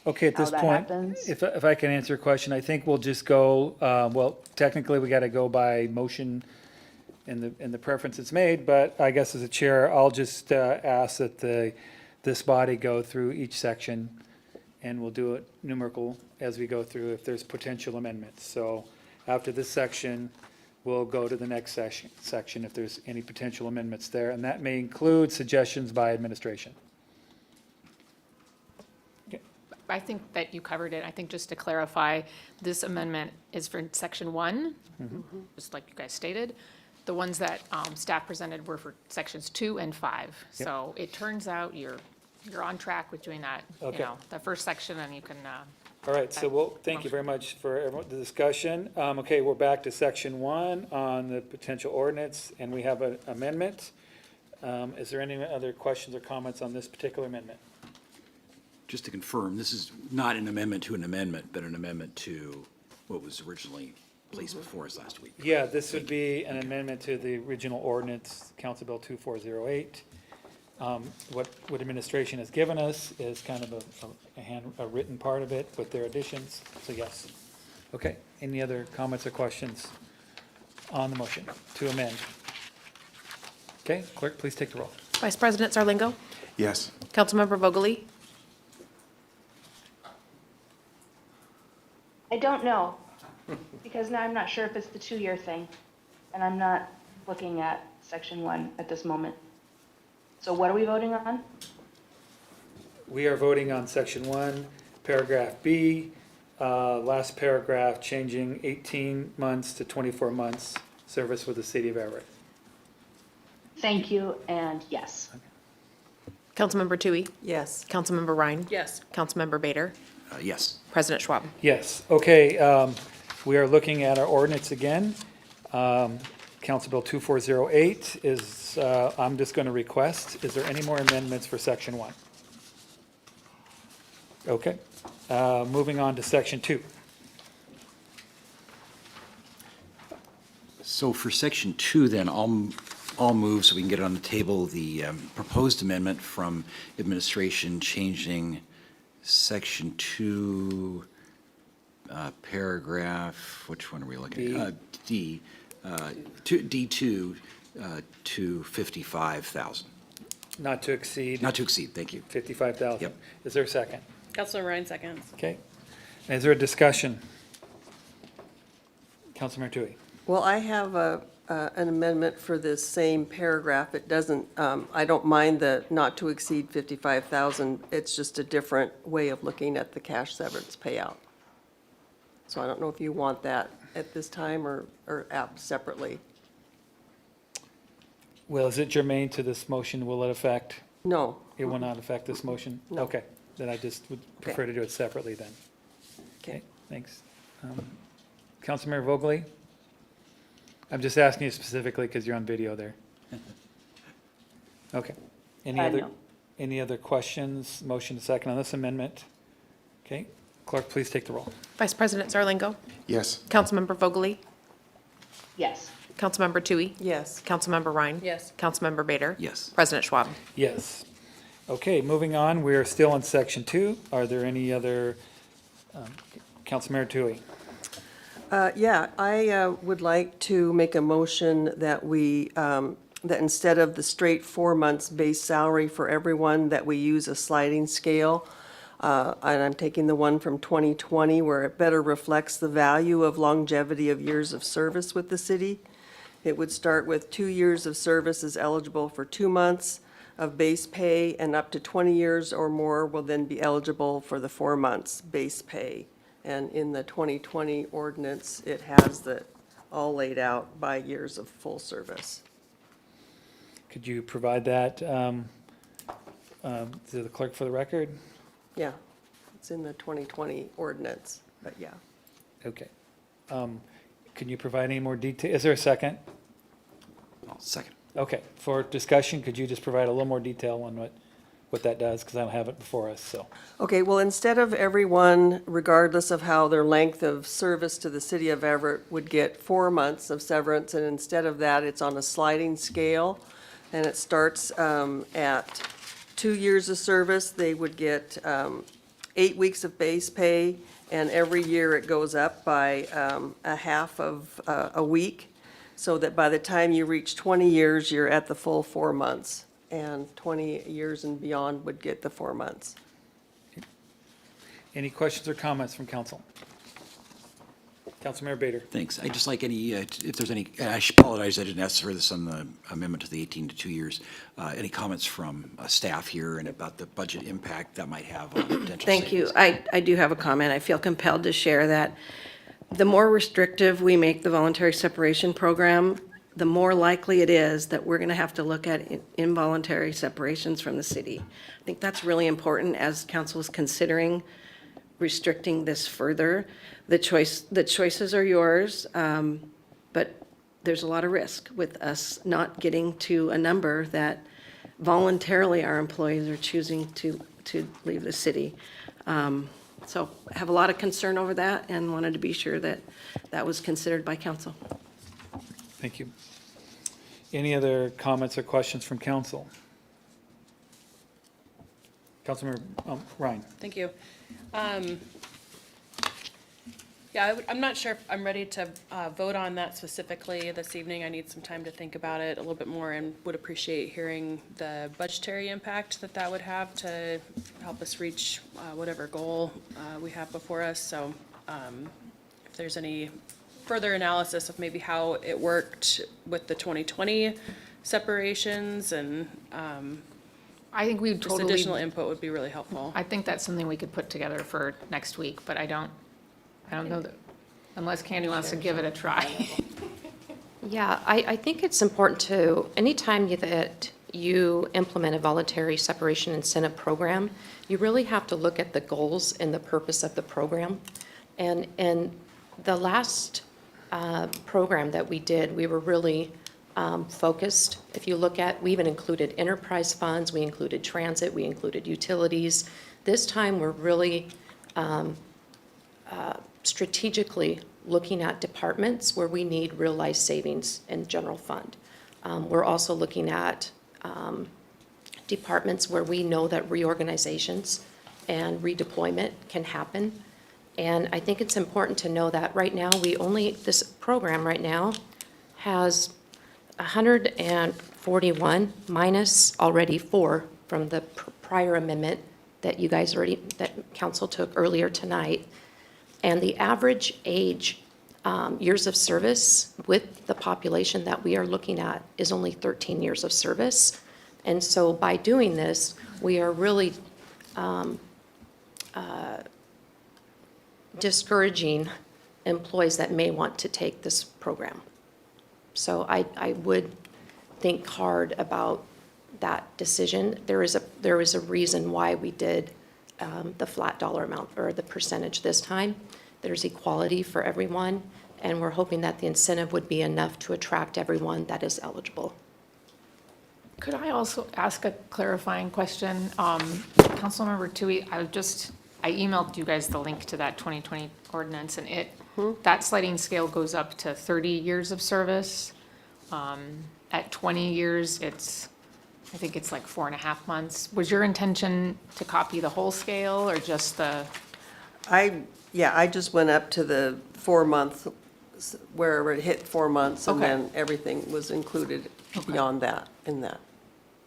Okay, at How this that point, happens? if I can answer your question, I think we'll just go, well, technically, we got to go by motion in the preference it's made, but I guess as a chair, I'll just ask that this body go through each section, and we'll do it numerical as we go through if there's potential amendments. So after this section, we'll go to the next section if there's any potential amendments there, and that may include suggestions by administration. I think that you covered it. I think just to clarify, this amendment is for section 1, just like you guys stated. The ones that staff presented were for sections 2 and 5. So it turns out you're on track with doing that, you Okay. know, the first section, and you can, All right, so well, thank you very much for everyone, the discussion. Okay, we're back to section 1 on the potential ordinance, and we have an amendment. Is there any other questions or comments on this particular amendment? Just to confirm, this is not an amendment to an amendment, but an amendment to what was originally placed before us last week. Yeah, this would be an amendment to the original ordinance, Council Bill 2408. What administration has given us is kind of a written part of it with their additions, so yes. Okay, any other comments or questions on the motion to amend? Okay, clerk, please take the roll. Vice President Zarlingo, Yes. Councilmember Vogely, I don't know, because now I'm not sure if it's the 2-year thing, and I'm not looking at section 1 at this moment. So what are we voting on? We are voting on section 1, paragraph B, last paragraph, changing 18 months to 24 months service with the city of Everett. Thank you, and yes. Councilmember Toohey, Yes. Councilmember Ryan, Yes. Councilmember Bader, Yes. President Schwab. Yes, okay, we are looking at our ordinance again. Council Bill 2408 is, I'm just going to request, is there any more amendments for section 1? Okay, moving on to section 2. So for section 2, then, I'll move so we can get it on the table, the proposed amendment from administration changing section 2, paragraph, which one are we looking at? D, D2 to 55,000. Not to exceed Not to exceed, thank you. 55,000. Yep. Is there a second? Councilor Ryan seconds. Okay. Is there a discussion? Councilmember Toohey? Well, I have an amendment for this same paragraph. It doesn't, I don't mind the not to exceed 55,000. It's just a different way of looking at the cash severance payout. So I don't know if you want that at this time or separately. Well, is it germane to this motion? Will it affect? No. It will not affect this motion? No. Okay, then I just would prefer to do it separately then. Okay, thanks. Councilmember Vogely? I'm just asking you specifically because you're on video there. Okay. No. Any other questions? Motion to second on this amendment? Okay, clerk, please take the roll. Vice President Zarlingo, Yes. Councilmember Vogely, Yes. Councilmember Toohey, Yes. Councilmember Ryan. Yes. Councilmember Bader. Yes. President Schwab. Yes. Okay, moving on, we are still in section 2. Are there any other, Councilmember Toohey? Yeah, I would like to make a motion that we, that instead of the straight 4 months base salary for everyone, that we use a sliding scale. And I'm taking the one from 2020 where it better reflects the value of longevity of years of service with the city. It would start with 2 years of service is eligible for 2 months, of base pay, and up to 20 years or more will then be eligible for the 4 months base pay. And in the 2020 ordinance, it has that all laid out by years of full service. Could you provide that to the clerk for the record? Yeah, it's in the 2020 ordinance, but yeah. Okay. Can you provide any more detail? Is there a second? I'll second. Okay, for discussion, could you just provide a little more detail on what that does? Because I don't have it before us, so. Okay, well, instead of everyone, regardless of how their length of service to the city of Everett, would get 4 months of severance, and instead of that, it's on a sliding scale, and it starts at 2 years of service, they would get 8 weeks of base pay, and every year it goes up by a half of a week, so that by the time you reach 20 years, you're at the full 4 months, and 20 years and beyond would get the 4 months. Any questions or comments from council? Councilmember Bader. Thanks. I'd just like any, if there's any, and I apologize, I didn't ask for this on the amendment to the 18 to 2 years. Any comments from staff here and about the budget impact that might have on potential Thank you. savings? I do have a comment. I feel compelled to share that the more restrictive we make the voluntary separation program, the more likely it is that we're going to have to look at involuntary separations from the city. I think that's really important as council is considering restricting this further. The choices are yours, but there's a lot of risk with us not getting to a number that voluntarily our employees are choosing to leave the city. So I have a lot of concern over that and wanted to be sure that that was considered by council. Thank you. Any other comments or questions from council? Councilmember Ryan. Thank you. Yeah, I'm not sure if I'm ready to vote on that specifically this evening. I need some time to think about it a little bit more and would appreciate hearing the budgetary impact that that would have to help us reach whatever goal we have before us. So if there's any further analysis of maybe how it worked with the 2020 separations and I think we would just totally. additional input would be really helpful. I think that's something we could put together for next week, but I don't know that, unless Candy wants to give it a try. Yeah, I think it's important to, anytime that you implement a voluntary separation incentive program, you really have to look at the goals and the purpose of the program. And the last program that we did, we were really focused. If you look at, we even included enterprise funds, we included transit, we included utilities. This time, we're really strategically looking at departments where we need realized savings in general fund. We're also looking at departments where we know that reorganizations and redeployment can happen. And I think it's important to know that right now, this program right now has 141 minus already 4 from the prior amendment that you guys that council took earlier tonight. And the average age, years of service with the population that we are looking at is only 13 years of service. And so by doing this, we are really discouraging employees that may want to take this program. So I would think hard about that decision. There is a reason why we did the flat dollar amount or the percentage this time. There's equality for everyone, and we're hoping that the incentive would be enough to attract everyone that is eligible. Could I also ask a clarifying question? Councilmember Tui, I emailed you guys the link to that 2020 ordinance, and that sliding scale goes up to 30 years of service. At 20 years, I think it's like 4.5 months. Was your intention to copy the whole scale or just the? I just went up to the 4 month, wherever it hit 4 months, and Okay. then everything was included beyond that, in that.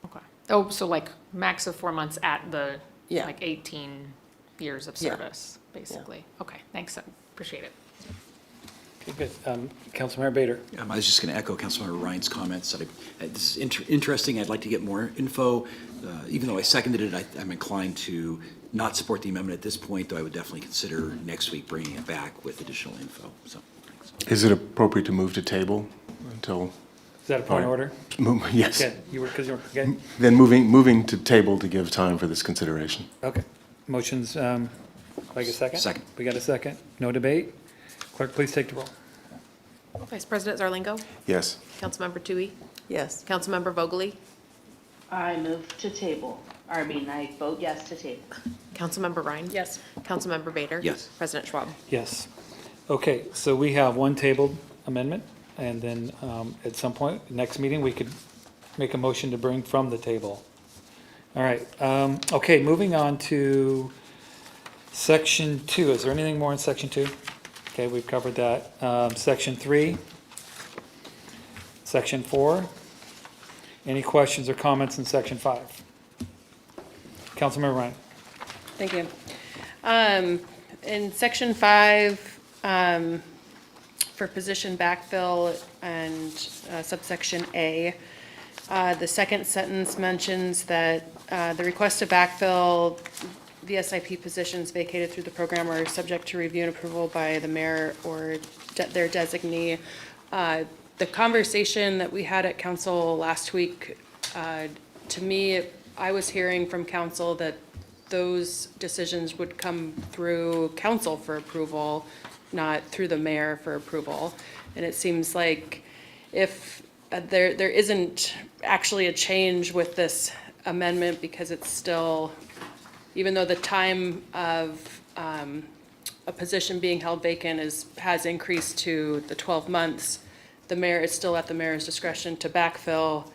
Okay. Oh, so like max of 4 months at the, Yeah. like 18 years of Yeah. service, basically. Okay, thanks, I appreciate it. Good. Councilmember Bader. I was just going to echo Councilmember Ryan's comments. This is interesting. I'd like to get more info. Even though I seconded it, I'm inclined to not support the amendment at this point, though I would definitely consider next week bringing it back with additional info. So, thanks. Is it appropriate to move to table until? Is that a point of order? Yes. Okay, because you're, okay. Then moving to table to give time for this consideration. Okay. Motion's, like a second? Second. We got a second? No debate? Clerk, please take the roll. Vice President Zarlingo, Yes. Councilmember Tui, Yes. Councilmember Vogely, I move to table. I vote yes to table. Councilmember Ryan. Yes. Councilmember Bader. Yes. President Schwab. Yes. Okay, so we have one tabled amendment, and then at some point, next meeting, we could make a motion to bring from the table. All right, okay, moving on to section 2. Is there anything more in section 2? Okay, we've covered that. Section 3, section 4. Any questions or comments in section 5? Councilmember Ryan. Thank you. In section 5, for position backfill and subsection A, the second sentence mentions that the request to backfill VSIP positions vacated through the program are subject to review and approval by the mayor or their designee. The conversation that we had at council last week, to me, I was hearing from council that those decisions would come through council for approval, not through the mayor for approval. And it seems like if there isn't actually a change with this amendment, because it's still, even though the time of a position being held vacant has increased to the 12 months, the mayor is still at the mayor's discretion to backfill.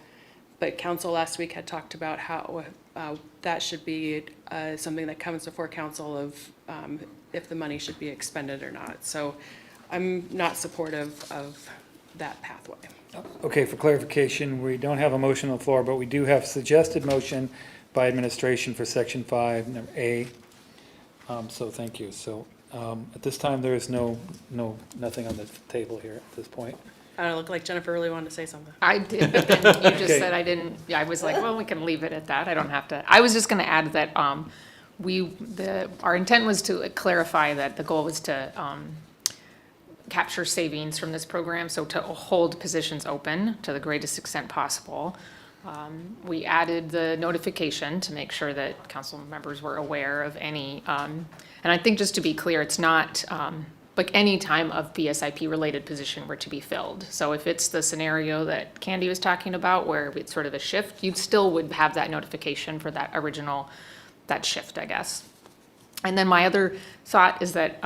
But council last week had talked about how that should be something that comes before council of if the money should be expended or not. So I'm not supportive of that pathway. Okay, for clarification, we don't have a motion on the floor, but we do have suggested motion by administration for section 5, number A. So thank you. So at this time, there is nothing on the table here at this point. I don't look like Jennifer really wanted to say something. I did, but then you just Okay. said I didn't, I was like, well, we can leave it at that. I don't have to. I was just gonna add that, our intent was to clarify that the goal was to, capture savings from this program, so to hold positions open to the greatest extent possible. We added the notification to make sure that council members were aware of any, and I think just to be clear, it's not, like any time of BSIP-related position were to be filled. So if it's the scenario that Candy was talking about, where it's sort of a shift, you still would have that notification for that original, that shift, I guess. And then my other thought is that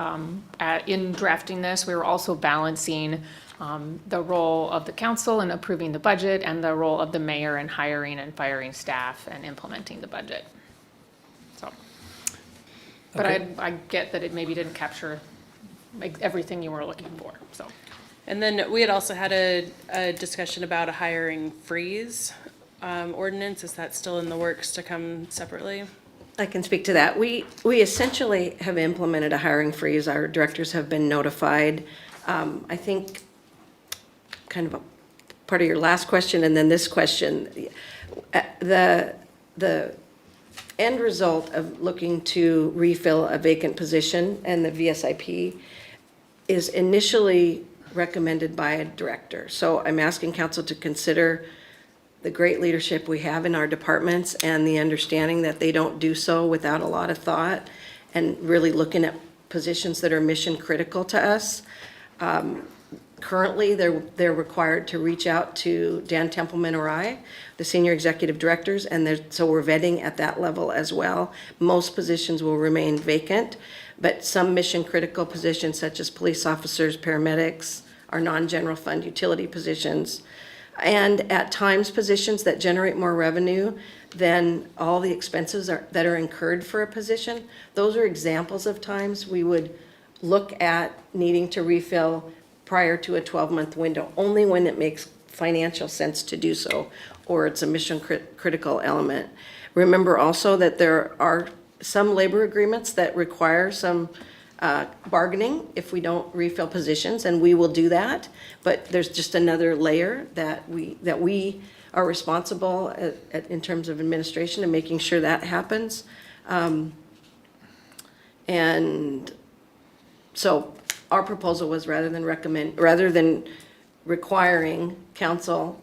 in drafting this, we were also balancing the role of the council in approving the budget and the role of the mayor in hiring and firing staff and implementing the budget. So, but Okay. I get that it maybe didn't capture everything you were looking for, so. And then we had also had a discussion about a hiring freeze ordinance. Is that still in the works to come separately? I can speak to that. We essentially have implemented a hiring freeze. Our directors have been notified. I think kind of a part of your last question and then this question, the end result of looking to refill a vacant position and the VSIP is initially recommended by a director. So I'm asking council to consider the great leadership we have in our departments and the understanding that they don't do so without a lot of thought and really looking at positions that are mission critical to us. Currently, they're required to reach out to Dan Templeman or I, the senior executive directors, and so we're vetting at that level as well. Most positions will remain vacant, but some mission critical positions such as police officers, paramedics, our non-general fund utility positions, and at times positions that generate more revenue than all the expenses that are incurred for a position. Those are examples of times we would look at needing to refill prior to a 12-month window, only when it makes financial sense to do so, or it's a mission critical element. Remember also that there are some labor agreements that require some bargaining if we don't refill positions, and we will do that. But there's just another layer that we are responsible in terms of administration and making sure that happens. And so our proposal was rather than requiring council,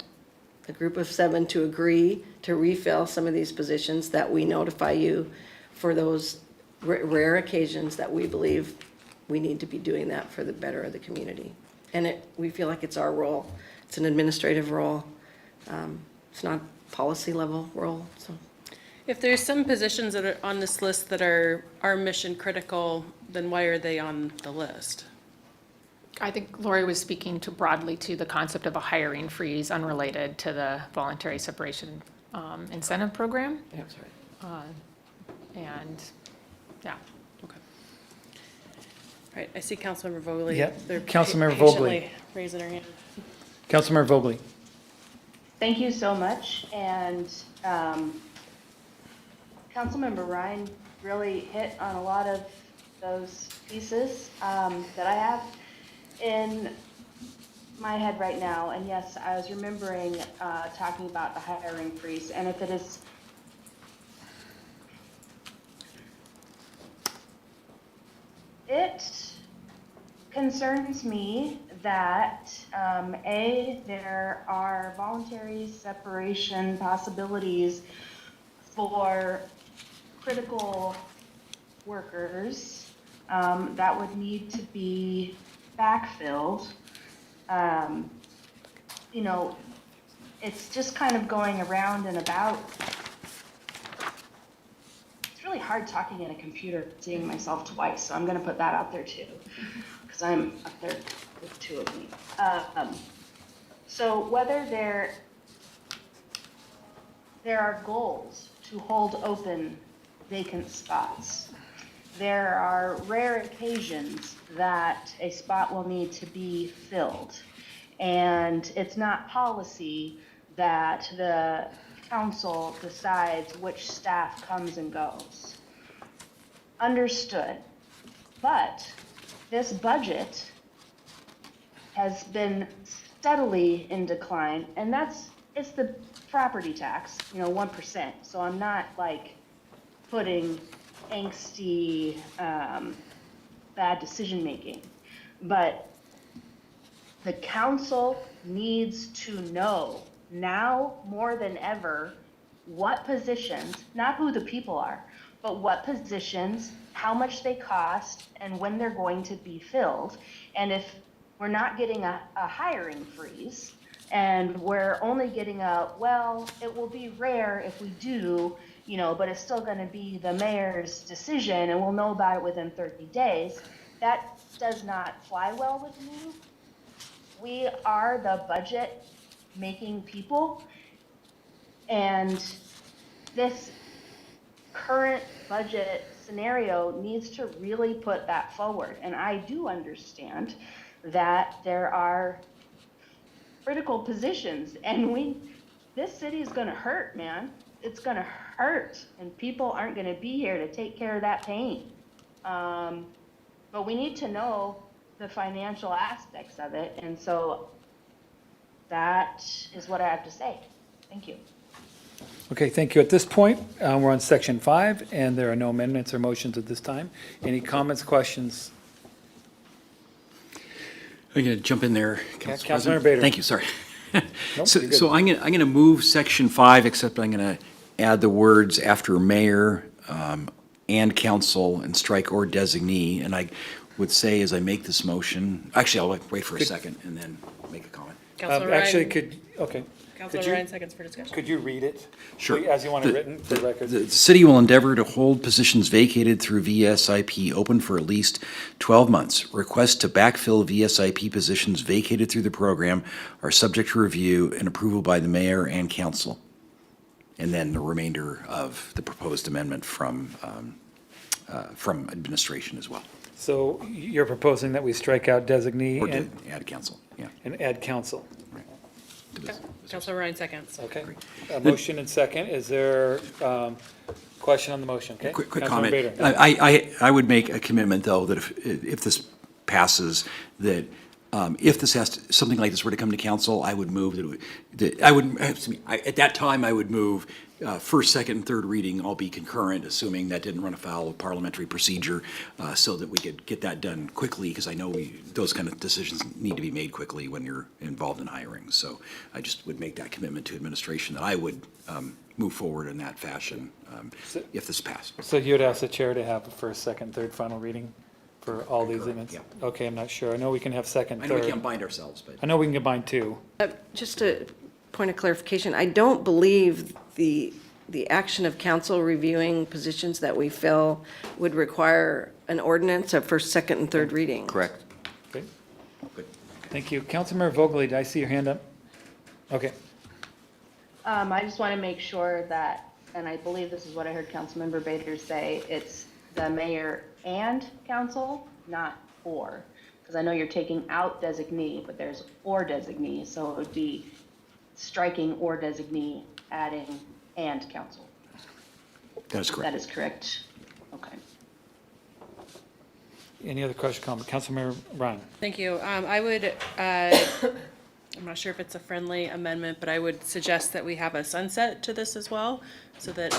a group of 7, to agree to refill some of these positions, that we notify you for those rare occasions that we believe we need to be doing that for the better of the community. And we feel like it's our role. It's an administrative role. It's not a policy level role, so. If there's some positions that are on this list that are mission critical, then why are they on the list? I think Lori was speaking broadly to the concept of a hiring freeze unrelated to the voluntary separation incentive program. That's right. And, yeah. Okay. All right, I see Councilmember Vogely. Yep, They're Councilmember Vogely. patiently raising her hand. Councilmember Vogely. Thank you so much, and Councilmember Ryan really hit on a lot of those pieces that I have in my head right now. And yes, I was remembering talking about the hiring freeze, and if it is, it concerns me that there are voluntary separation possibilities for critical workers that would need to be backfilled. You know, it's just kind of going around and about. It's really hard talking in a computer, seeing myself twice, so I'm going to put that out there too, because I'm up there with 2 of me. So whether there are goals to hold open vacant spots, there are rare occasions that a spot will need to be filled. And it's not policy that the council decides which staff comes and goes. Understood. But this budget has been steadily in decline, and it's the property tax, 1%. So I'm not like putting angsty, bad decision-making. But the council needs to know now more than ever what positions, not who the people are, but what positions, how much they cost, and when they're going to be filled. And if we're not getting a hiring freeze, and we're only getting it will be rare if we do, but it's still going to be the mayor's decision, and we'll know about it within 30 days. That does not fly well with me. We are the budget-making people, and this current budget scenario needs to really put that forward. And I do understand that there are critical positions, and this city is going to hurt, man. It's going to hurt, and people aren't going to be here to take care of that pain. But we need to know the financial aspects of it, and so that is what I have to say. Thank you. Okay, thank you. At this point, we're on section 5, and there are no amendments or motions at this time. Any comments, questions? I'm going to jump in there, Council Councilmember President. Bader. Thank you, sorry. Nope, you're good. So I'm going to move section 5, except I'm going to add the words after mayor and council and strike or designee. And I would say as I make this motion, actually, I'll wait for a second and then make a comment. Councilor Ryan. Actually, okay. Councilor Ryan, seconds for discussion. Could you read it? Sure. As you want it written, for the record. The city will endeavor to hold positions vacated through VSIP open for at least 12 months. Requests to backfill VSIP positions vacated through the program are subject to review and approval by the mayor and council. And then the remainder of the proposed amendment from administration as well. So you're proposing that we strike out designee Or and add council, yeah. add council? Councilor Ryan, seconds. Okay. A motion and second. Is there Question on the motion, okay? Quick Councilmember comment. Bader. I would make a commitment, though, that if this passes, that if this something like this were to come to council, I would move at that time, I would move first, second, and third reading all be concurrent, assuming that didn't run afoul of parliamentary procedure, so that we could get that done quickly, because I know those kind of decisions need to be made quickly when you're involved in hiring. So I just would make that commitment to administration that I would move forward in that fashion if this passed. So you would ask the chair to have a first, second, third, final reading for all these amendments? yeah. Okay, I'm not sure. I know we can have second, I know we third. can't bind ourselves, but. I know we can combine two. Just a point of clarification, I don't believe the action of council reviewing positions that we fill would require an ordinance of first, second, and third reading. Correct. Okay, Good. thank you. Councilmember Vogely, did I see your hand up? Okay, I just want to make sure that, and I believe this is what I heard Councilmember Bader say, it's the mayor and council, not or. Because I know you're taking out designee, but there's or designee, so it would be striking or designee, adding and council. That is correct. That is correct. Okay. any other question, comment? Councilmember Ryan? Thank you. I would, I'm not sure if it's a friendly amendment, but I would suggest that we have a sunset to this as well, so that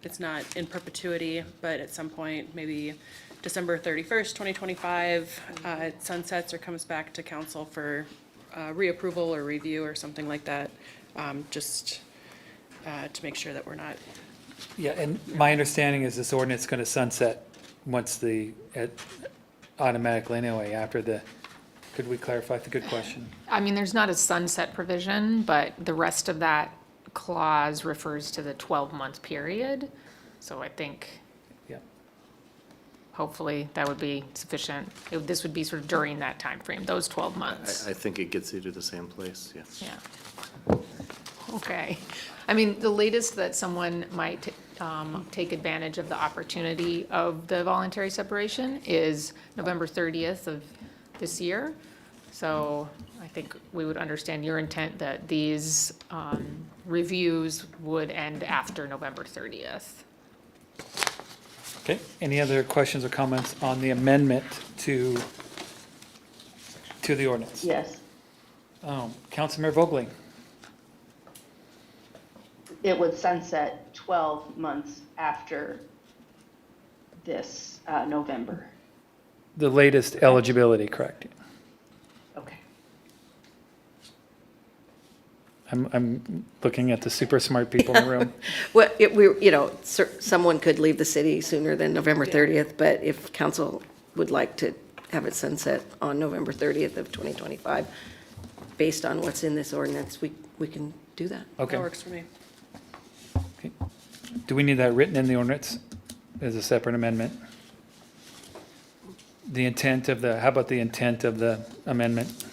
it's not in perpetuity, but at some point, maybe December 31st, 2025, it sunsets or comes back to council for reapproval or review or something like that, just to make sure that we're not. Yeah, and my understanding is this ordinance is going to sunset once automatically anyway, after the, could we clarify? It's a good question. I mean, there's not a sunset provision, but the rest of that clause refers to the 12-month period. So I think Yeah. hopefully that would be sufficient. This would be sort of during that time frame, those 12 months. I think it gets you to the same place, yes. Yeah. Okay. I mean, the latest that someone might take advantage of the opportunity of the voluntary separation is November 30th of this year. So I think we would understand your intent that these reviews would end after November 30th. Okay, any other questions or comments on the amendment to the ordinance? Yes. Councilmember Vogely? It would sunset 12 months after this November. The latest eligibility, correct? Okay. I'm looking at the super smart people in the room. Well, someone could leave the city sooner than November 30th, but if council would like to have it sunset on November 30th of 2025, based on what's in this ordinance, we can do that. Okay. That works for me. Okay. Do we need that written in the ordinance as a separate amendment? The intent of how about the intent of the amendment?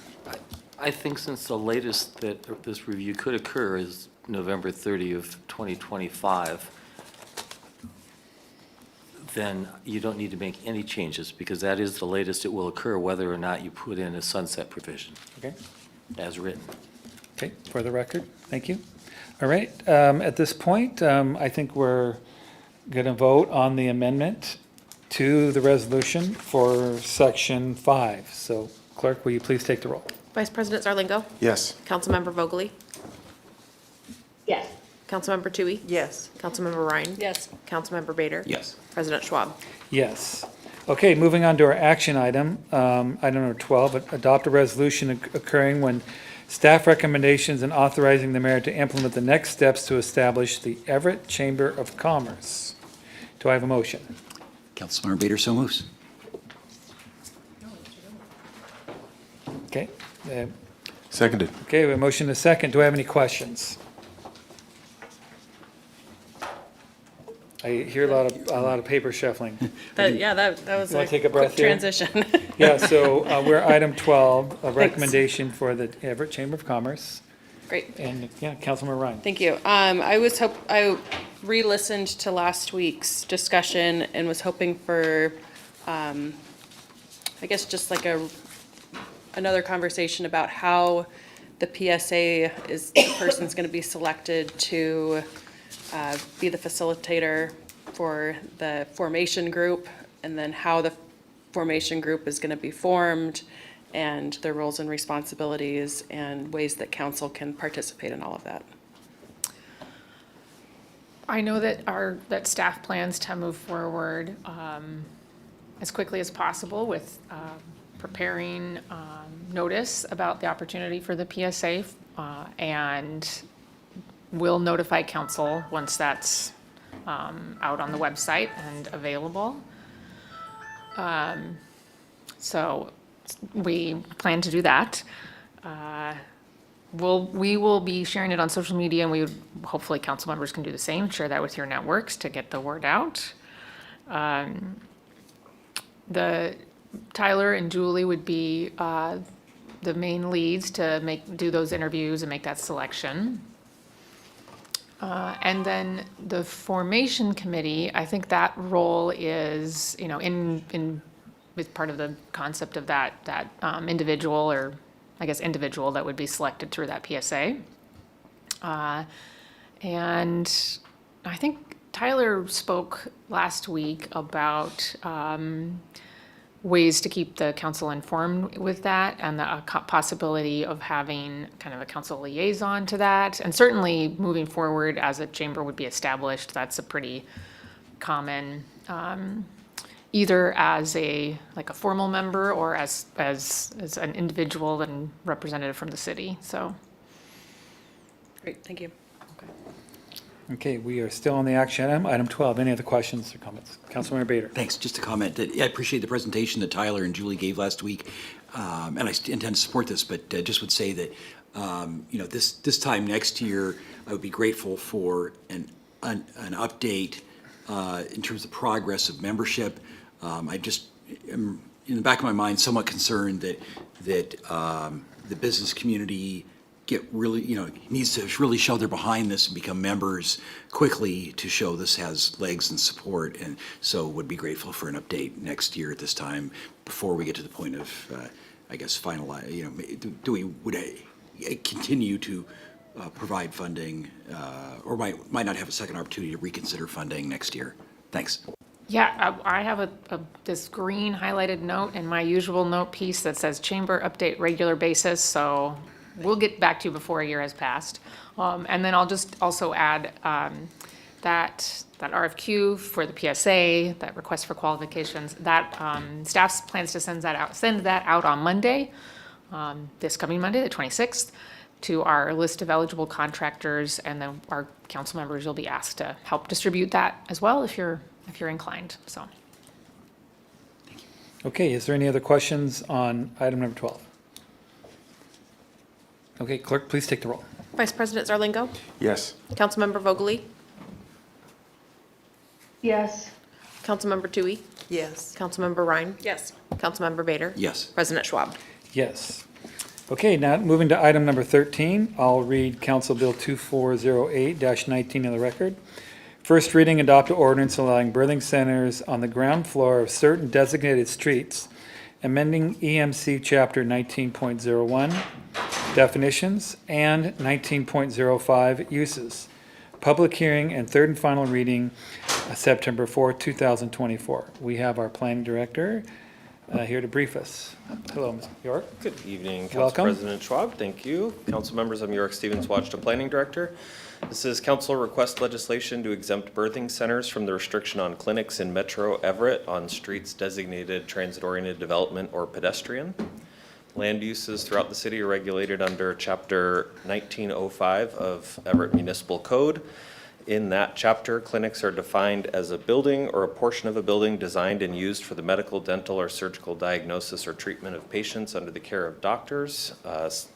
I think since the latest that this review could occur is November 30 of 2025, then you don't need to make any changes, because that is the latest it will occur, whether or not you put in a sunset provision Okay. as written. Okay, for the record, thank you. All right, at this point, I think we're going to vote on the amendment to the resolution for section 5. So clerk, will you please take the roll? Vice President Zarlingo? Yes. Councilmember Vogely? Yes. Councilmember Toohey? Yes. Councilmember Ryan? Yes. Councilmember Bader? Yes. President Schwab? Yes. Okay, moving on to our action item, item number 12, adopt a resolution occurring when staff recommendations and authorizing the mayor to implement the next steps to establish the Everett Chamber of Commerce. Do I have a motion? Councilmember Bader so moves. Okay, Seconded. okay, we have a motion and a second. Do I have any questions? I hear a lot of paper shuffling. That was You wanna a take a breath quick here? transition. Yeah, so we're item 12, a recommendation for the Everett Chamber of Commerce. Great. And, yeah, Councilmember Ryan. Thank you. I re-listened to last week's discussion and was hoping for, I guess, just like another conversation about how the PSA the person's gonna be selected to be the facilitator for the formation group, and then how the formation group is going to be formed, and their roles and responsibilities, and ways that council can participate in all of that. I know that staff plans to move forward as quickly as possible with preparing notice about the opportunity for the PSA, and will notify council once that's out on the website and available. So we plan to do that. We will be sharing it on social media, and we would, hopefully council members can do the same, share that with your networks to get the word out. Tyler and Julie would be the main leads to do those interviews and make that selection. And then the formation committee, I think that role is, is part of the concept of that individual, or I guess individual that would be selected through that PSA. And I think Tyler spoke last week about ways to keep the council informed with that, and the possibility of having kind of a council liaison to that. And certainly moving forward as a chamber would be established, that's a pretty common, either as a formal member or as an individual and representative from the city, so. Great, thank you. Okay, we are still on the action item. Item 12, any other questions or comments? Councilmember Bader. Thanks. Just a comment that I appreciate the presentation that Tyler and Julie gave last week, and I intend to support this, but just would say that this time next year, I would be grateful for an update in terms of progress of membership. I just am in the back of my mind somewhat concerned that the business community needs to really show they're behind this and become members quickly to show this has legs and support. And so would be grateful for an update next year at this time before we get to the point of, I guess, finalize, would I continue to provide funding or might not have a second opportunity to reconsider funding next year? Thanks. Yeah, I have this green highlighted note in my usual note piece that says chamber update regular basis, so we'll get back to you before a year has passed. And then I'll just also add that RFQ for the PSA, that request for qualifications, that staff plans to send that out on Monday, this coming Monday, the 26th, to our list of eligible contractors, and then our council members will be asked to help distribute that as well if you're inclined, so. Okay, is there any other questions on item number 12? Okay, clerk, please take the roll. Vice President Zarlingo. Yes. Councilmember Vogely. Yes. Councilmember Toohey. Yes. Councilmember Ryan. Yes. Councilmember Bader. Yes. President Schwab. Yes. Okay, now moving to item number 13, I'll read Council Bill 2408-19 in the record. First reading, adopt an ordinance allowing birthing centers on the ground floor of certain designated streets, amending EMC Chapter 19.01, definitions, and 19.05, uses. Public hearing and third and final reading, September 4, 2024. We have our planning director here to brief us. Hello, Mr. York. Good evening, Council Welcome. President Schwab. Thank you. Council members, I'm York Stevens, Washington Planning Director. This is council request legislation to exempt birthing centers from the restriction on clinics in Metro Everett on streets designated transit-oriented development or pedestrian. Land uses throughout the city are regulated under Chapter 1905 of Everett Municipal Code. In that chapter, clinics are defined as a building or a portion of a building designed and used for the medical, dental, or surgical diagnosis or treatment of patients under the care of doctors,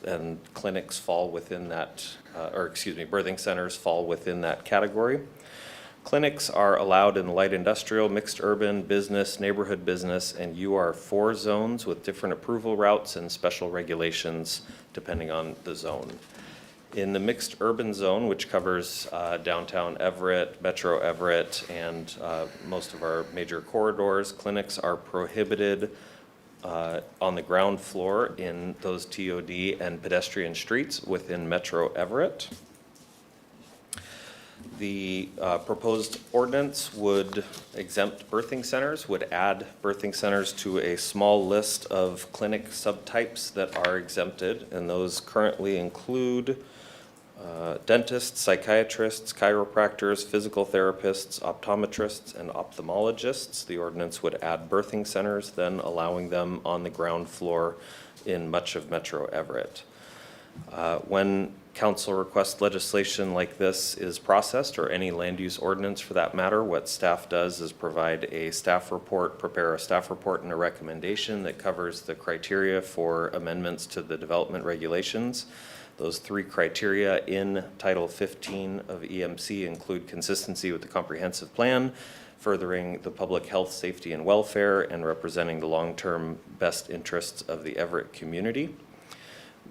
and clinics fall within that, birthing centers fall within that category. Clinics are allowed in light industrial, mixed urban, business, neighborhood business, and UR4 zones with different approval routes and special regulations depending on the zone. In the mixed urban zone, which covers downtown Everett, Metro Everett, and most of our major corridors, clinics are prohibited on the ground floor in those TOD and pedestrian streets within Metro Everett. The proposed ordinance would exempt birthing centers, would add birthing centers to a small list of clinic subtypes that are exempted, and those currently include dentists, psychiatrists, chiropractors, physical therapists, optometrists, and ophthalmologists. The ordinance would add birthing centers, then allowing them on the ground floor in much of Metro Everett. When council request legislation like this is processed, or any land use ordinance for that matter, what staff does is provide a staff report, prepare a staff report and a recommendation that covers the criteria for amendments to the development regulations. Those 3 criteria in Title 15 of EMC include consistency with the comprehensive plan, furthering the public health, safety, and welfare, and representing the long-term best interests of the Everett community.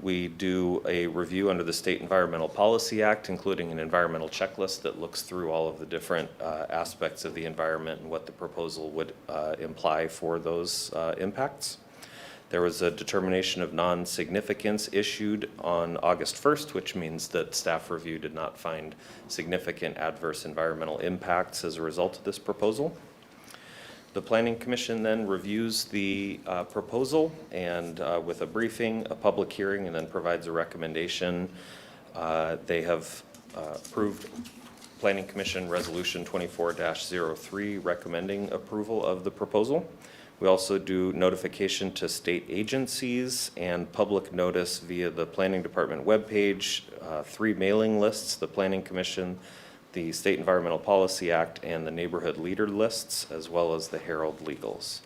We do a review under the State Environmental Policy Act, including an environmental checklist that looks through all of the different aspects of the environment and what the proposal would imply for those impacts. There was a determination of non-significance issued on August 1st, which means that staff review did not find significant adverse environmental impacts as a result of this proposal. The Planning Commission then reviews the proposal and with a briefing, a public hearing, and then provides a recommendation. They have approved Planning Commission Resolution 24-03 recommending approval of the proposal. We also do notification to state agencies and public notice via the Planning Department webpage, 3 mailing lists, the Planning Commission, the State Environmental Policy Act, and the neighborhood leader lists, as well as the Herald Legals.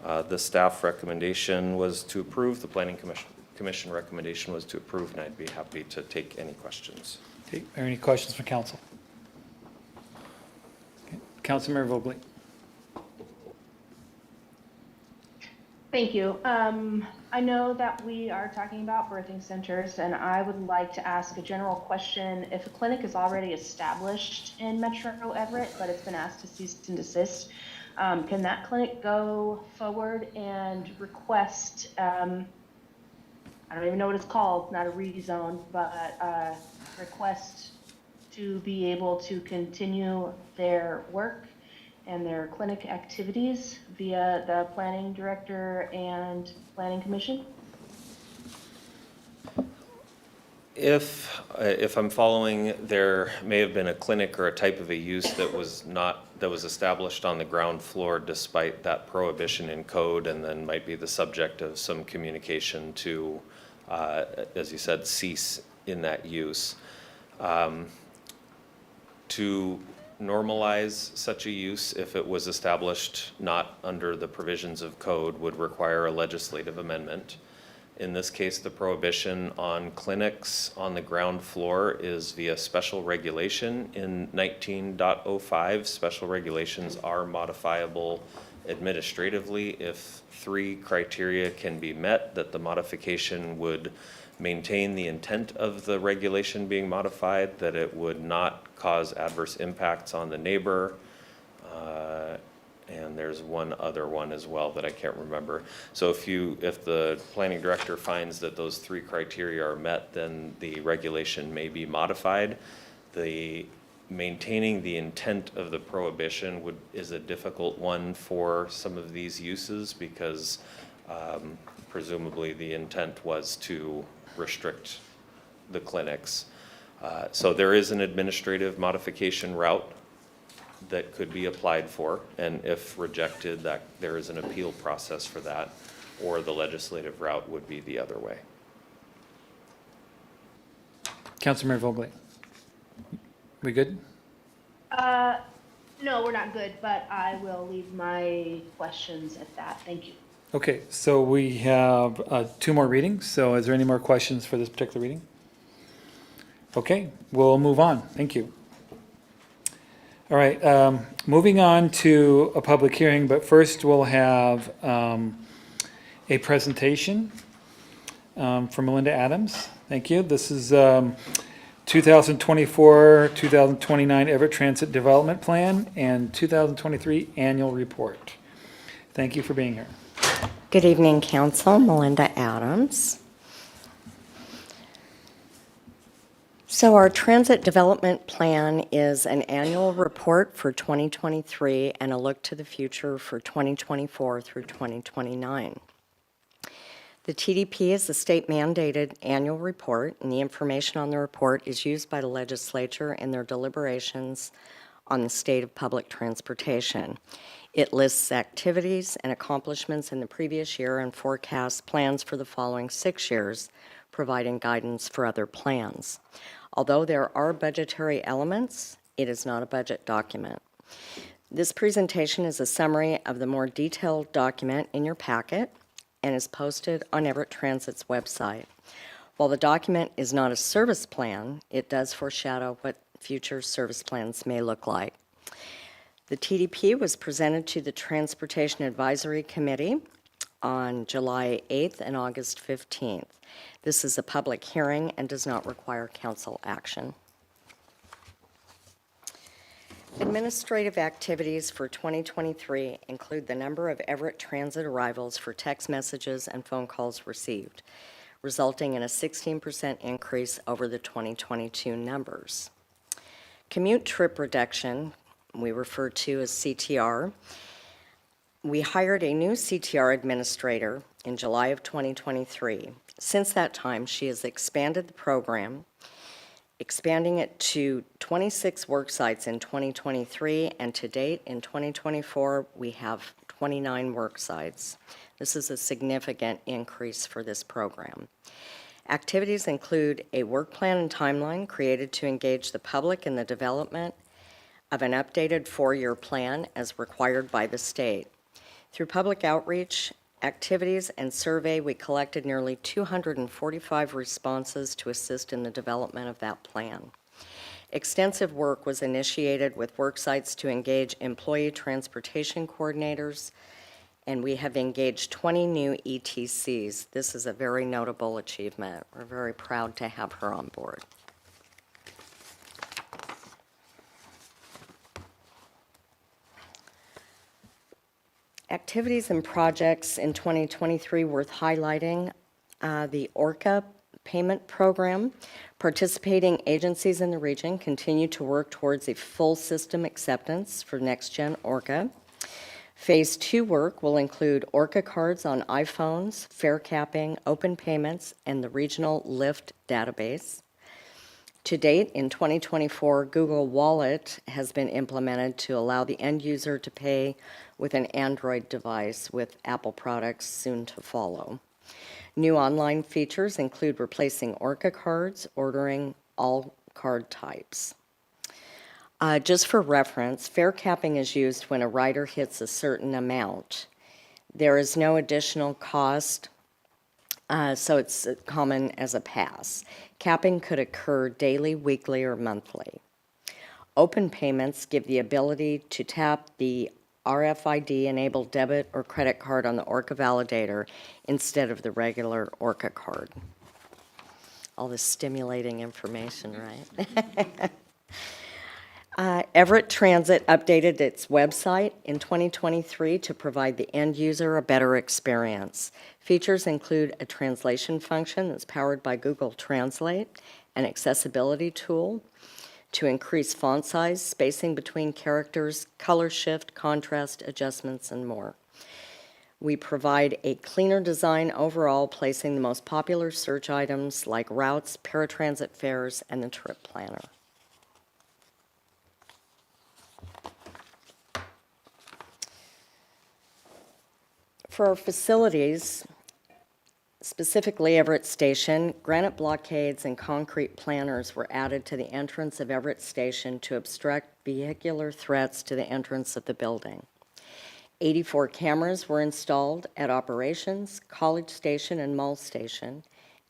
The staff recommendation was to approve, the Planning Commission recommendation was to approve, and I'd be happy to take any questions. Okay, are there any questions from council? Okay. Councilmember Vogel. Thank you. I know that we are talking about birthing centers, and I would like to ask a general question. If a clinic is already established in Metro Everett, but it's been asked to cease and desist, can that clinic go forward and request, I don't even know what it's called, not a rezone, but request to be able to continue their work and their clinic activities via the planning director and planning commission? If I'm following, there may have been a clinic or a type of a use that was established on the ground floor despite that prohibition in code, and then might be the subject of some communication to, as you said, cease in that use. To normalize such a use, if it was established not under the provisions of code, would require a legislative amendment. In this case, the prohibition on clinics on the ground floor is via special regulation in 19.05. Special regulations are modifiable administratively if 3 criteria can be met, that the modification would maintain the intent of the regulation being modified, that it would not cause adverse impacts on the neighbor, and there's one other one as well that I can't remember. So if the planning director finds that those 3 criteria are met, then the regulation may be modified. Maintaining the intent of the prohibition is a difficult one for some of these uses, because presumably the intent was to restrict the clinics. So there is an administrative modification route that could be applied for, and if rejected, that there is an appeal process for that, or the legislative route would be the other way. Councilmember Vogel. We good? No, we're not good, but I will leave my questions at that. Thank you. Okay, so we have 2 more readings. So is there any more questions for this particular reading? Okay, we'll move on. Thank you. All right, moving on to a public hearing, but first we'll have a presentation from Melinda Adams. Thank you. This is 2024-2029 Everett Transit Development Plan and 2023 Annual Report. Thank you for being here. Good evening, Council. Melinda Adams. So our transit development plan is an annual report for 2023 and a look to the future for 2024 through 2029. The TDP is a state-mandated annual report, and the information on the report is used by the legislature in their deliberations on the state of public transportation. It lists activities and accomplishments in the previous year and forecasts plans for the following 6 years, providing guidance for other plans. Although there are budgetary elements, it is not a budget document. This presentation is a summary of the more detailed document in your packet and is posted on Everett Transit's website. While the document is not a service plan, it does foreshadow what future service plans may look like. The TDP was presented to the Transportation Advisory Committee on July 8th and August 15th. This is a public hearing and does not require council action. Administrative activities for 2023 include the number of Everett Transit arrivals for text messages and phone calls received, resulting in a 16% increase over the 2022 numbers. Commute trip reduction, we refer to as CTR. We hired a new CTR administrator in July of 2023. Since that time, she has expanded the program, expanding it to 26 work sites in 2023, and to date, in 2024, we have 29 work sites. This is a significant increase for this program. Activities include a work plan and timeline created to engage the public in the development of an updated 4-year plan as required by the state. Through public outreach, activities, and survey, we collected nearly 245 responses to assist in the development of that plan. Extensive work was initiated with work sites to engage employee transportation coordinators, and we have engaged 20 new ETCs. This is a very notable achievement. We're very proud to have her on board. Activities and projects in 2023 worth highlighting: the ORCA payment program. Participating agencies in the region continue to work towards a full system acceptance for next-gen ORCA. Phase 2 work will include ORCA cards on iPhones, fare capping, open payments, and the regional Lyft database. To date, in 2024, Google Wallet has been implemented to allow the end user to pay with an Android device, with Apple products soon to follow. New online features include replacing ORCA cards, ordering all card types. Just for reference, fare capping is used when a rider hits a certain amount. There is no additional cost, so it's common as a pass. Capping could occur daily, weekly, or monthly. Open payments give the ability to tap the RFID-enabled debit or credit card on the ORCA validator instead of the regular ORCA card. All this stimulating information, right? Everett Transit updated its website in 2023 to provide the end user a better experience. Features include a translation function that's powered by Google Translate, an accessibility tool to increase font size, spacing between characters, color shift, contrast adjustments, and more. We provide a cleaner design overall, placing the most popular search items like routes, paratransit fares, and the trip planner. For our facilities, specifically Everett Station, granite blockades and concrete planters were added to the entrance of Everett Station to obstruct vehicular threats to the entrance of the building. 84 cameras were installed at Operations, College Station and Mall Station,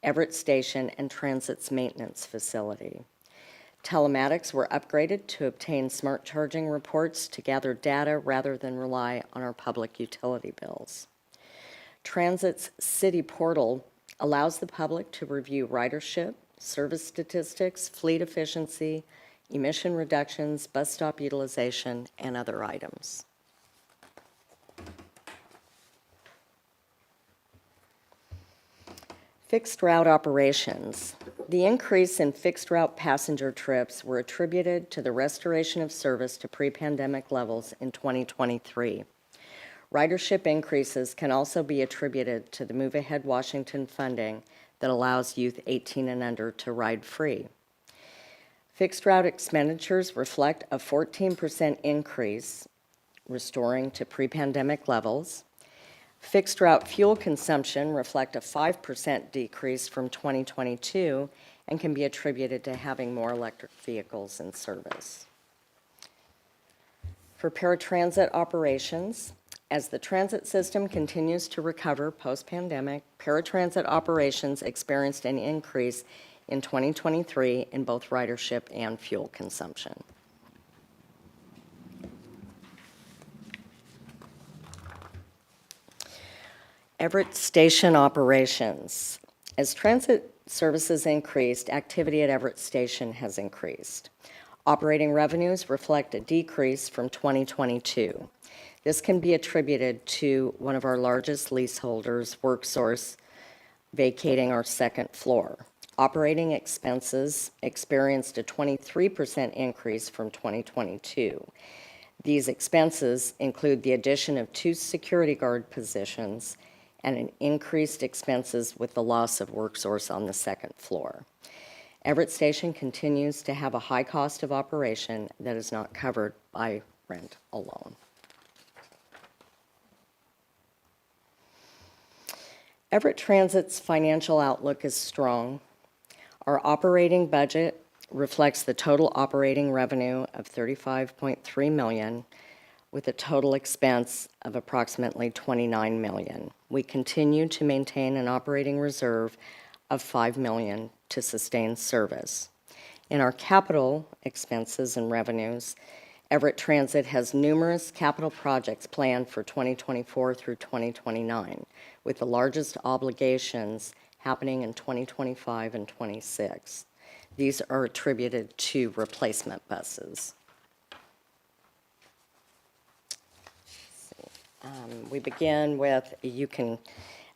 Everett Station, and Transit's maintenance facility. Telematics were upgraded to obtain smart charging reports to gather data rather than rely on our public utility bills. Transit's city portal allows the public to review ridership, service statistics, fleet efficiency, emission reductions, bus stop utilization, and other items. Fixed route operations. The increase in fixed route passenger trips were attributed to the restoration of service to pre-pandemic levels in 2023. Ridership increases can also be attributed to the Move Ahead Washington funding that allows youth 18 and under to ride free. Fixed route expenditures reflect a 14% increase, restoring to pre-pandemic levels. Fixed route fuel consumption reflect a 5% decrease from 2022 and can be attributed to having more electric vehicles in service. For paratransit operations, as the transit system continues to recover post-pandemic, paratransit operations experienced an increase in 2023 in both ridership and fuel consumption. Everett Station operations. As transit services increased, activity at Everett Station has increased. Operating revenues reflect a decrease from 2022. This can be attributed to one of our largest leaseholders, WorkSource, vacating our second floor. Operating expenses experienced a 23% increase from 2022. These expenses include the addition of 2 security guard positions and an increased expenses with the loss of WorkSource on the second floor. Everett Station continues to have a high cost of operation that is not covered by rent alone. Everett Transit's financial outlook is strong. Our operating budget reflects the total operating revenue of $35.3 million with a total expense of approximately $29 million. We continue to maintain an operating reserve of $5 million to sustain service. In our capital expenses and revenues, Everett Transit has numerous capital projects planned for 2024 through 2029, with the largest obligations happening in 2025 and 26. These are attributed to replacement buses. We begin with, you can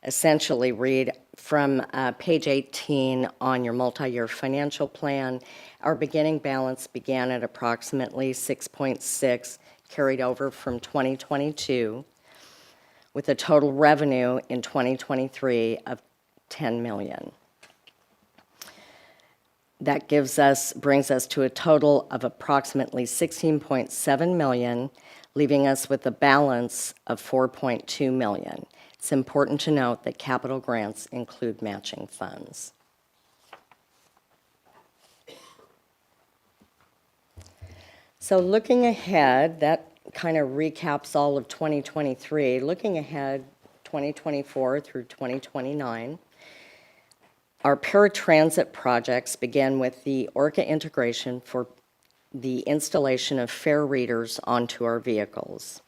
essentially read from page 18 on your multi-year financial plan. Our beginning balance began at approximately 6.6, carried over from 2022, with a total revenue in 2023 of $10 million. That brings us to a total of approximately $16.7 million, leaving us with a balance of $4.2 million. It's important to note that capital grants include matching funds. So looking ahead, that kind of recaps all of 2023. Looking ahead, 2024 through 2029, our paratransit projects begin with the ORCA integration for the installation of fare readers onto our vehicles.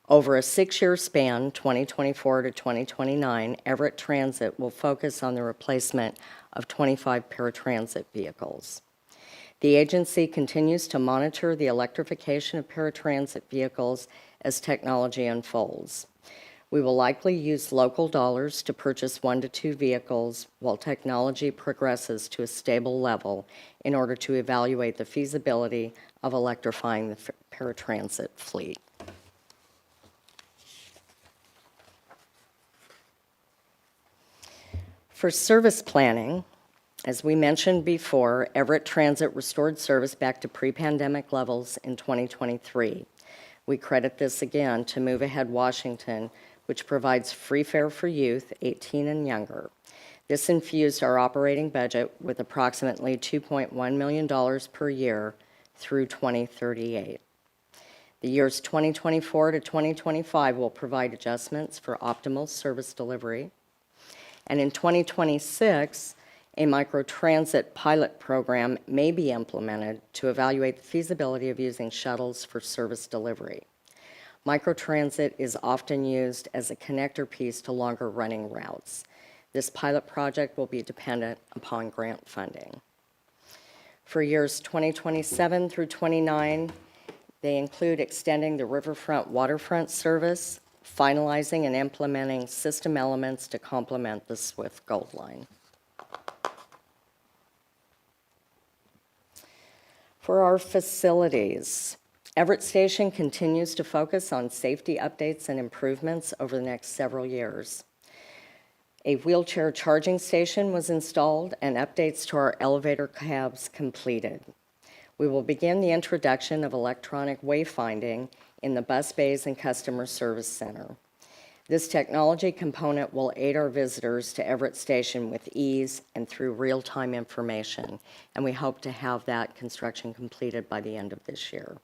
Over a 6-year span, 2024 to 2029, Everett Transit will focus on the replacement of 25 paratransit vehicles. The agency continues to monitor the electrification of paratransit vehicles as technology unfolds. We will likely use local dollars to purchase 1 to 2 vehicles while technology progresses to a stable level in order to evaluate the feasibility of electrifying the paratransit fleet. For service planning, as we mentioned before, Everett Transit restored service back to pre-pandemic levels in 2023. We credit this again to Move Ahead Washington, which provides free fare for youth 18 and younger. This infused our operating budget with approximately $2.1 million per year through 2038. The years 2024 to 2025 will provide adjustments for optimal service delivery. And in 2026, a microtransit pilot program may be implemented to evaluate the feasibility of using shuttles for service delivery. Microtransit is often used as a connector piece to longer running routes. This pilot project will be dependent upon grant funding. For years 2027 through 29, they include extending the riverfront waterfront service, finalizing and implementing system elements to complement the Swift Gold Line. For our facilities, Everett Station continues to focus on safety updates and improvements over the next several years. A wheelchair charging station was installed and updates to our elevator cabs completed. We will begin the introduction of electronic wayfinding in the bus bays and customer service center. This technology component will aid our visitors to Everett Station with ease and through real-time information, and we hope to have that construction completed by the end of this year.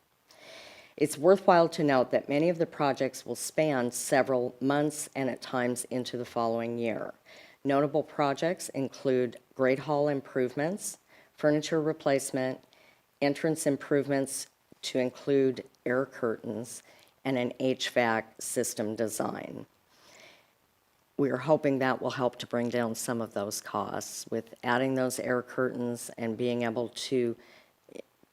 It's worthwhile to note that many of the projects will span several months and at times into the following year. Notable projects include Great Hall improvements, furniture replacement, entrance improvements to include air curtains, and an HVAC system design. We are hoping that will help to bring down some of those costs with adding those air curtains and being able to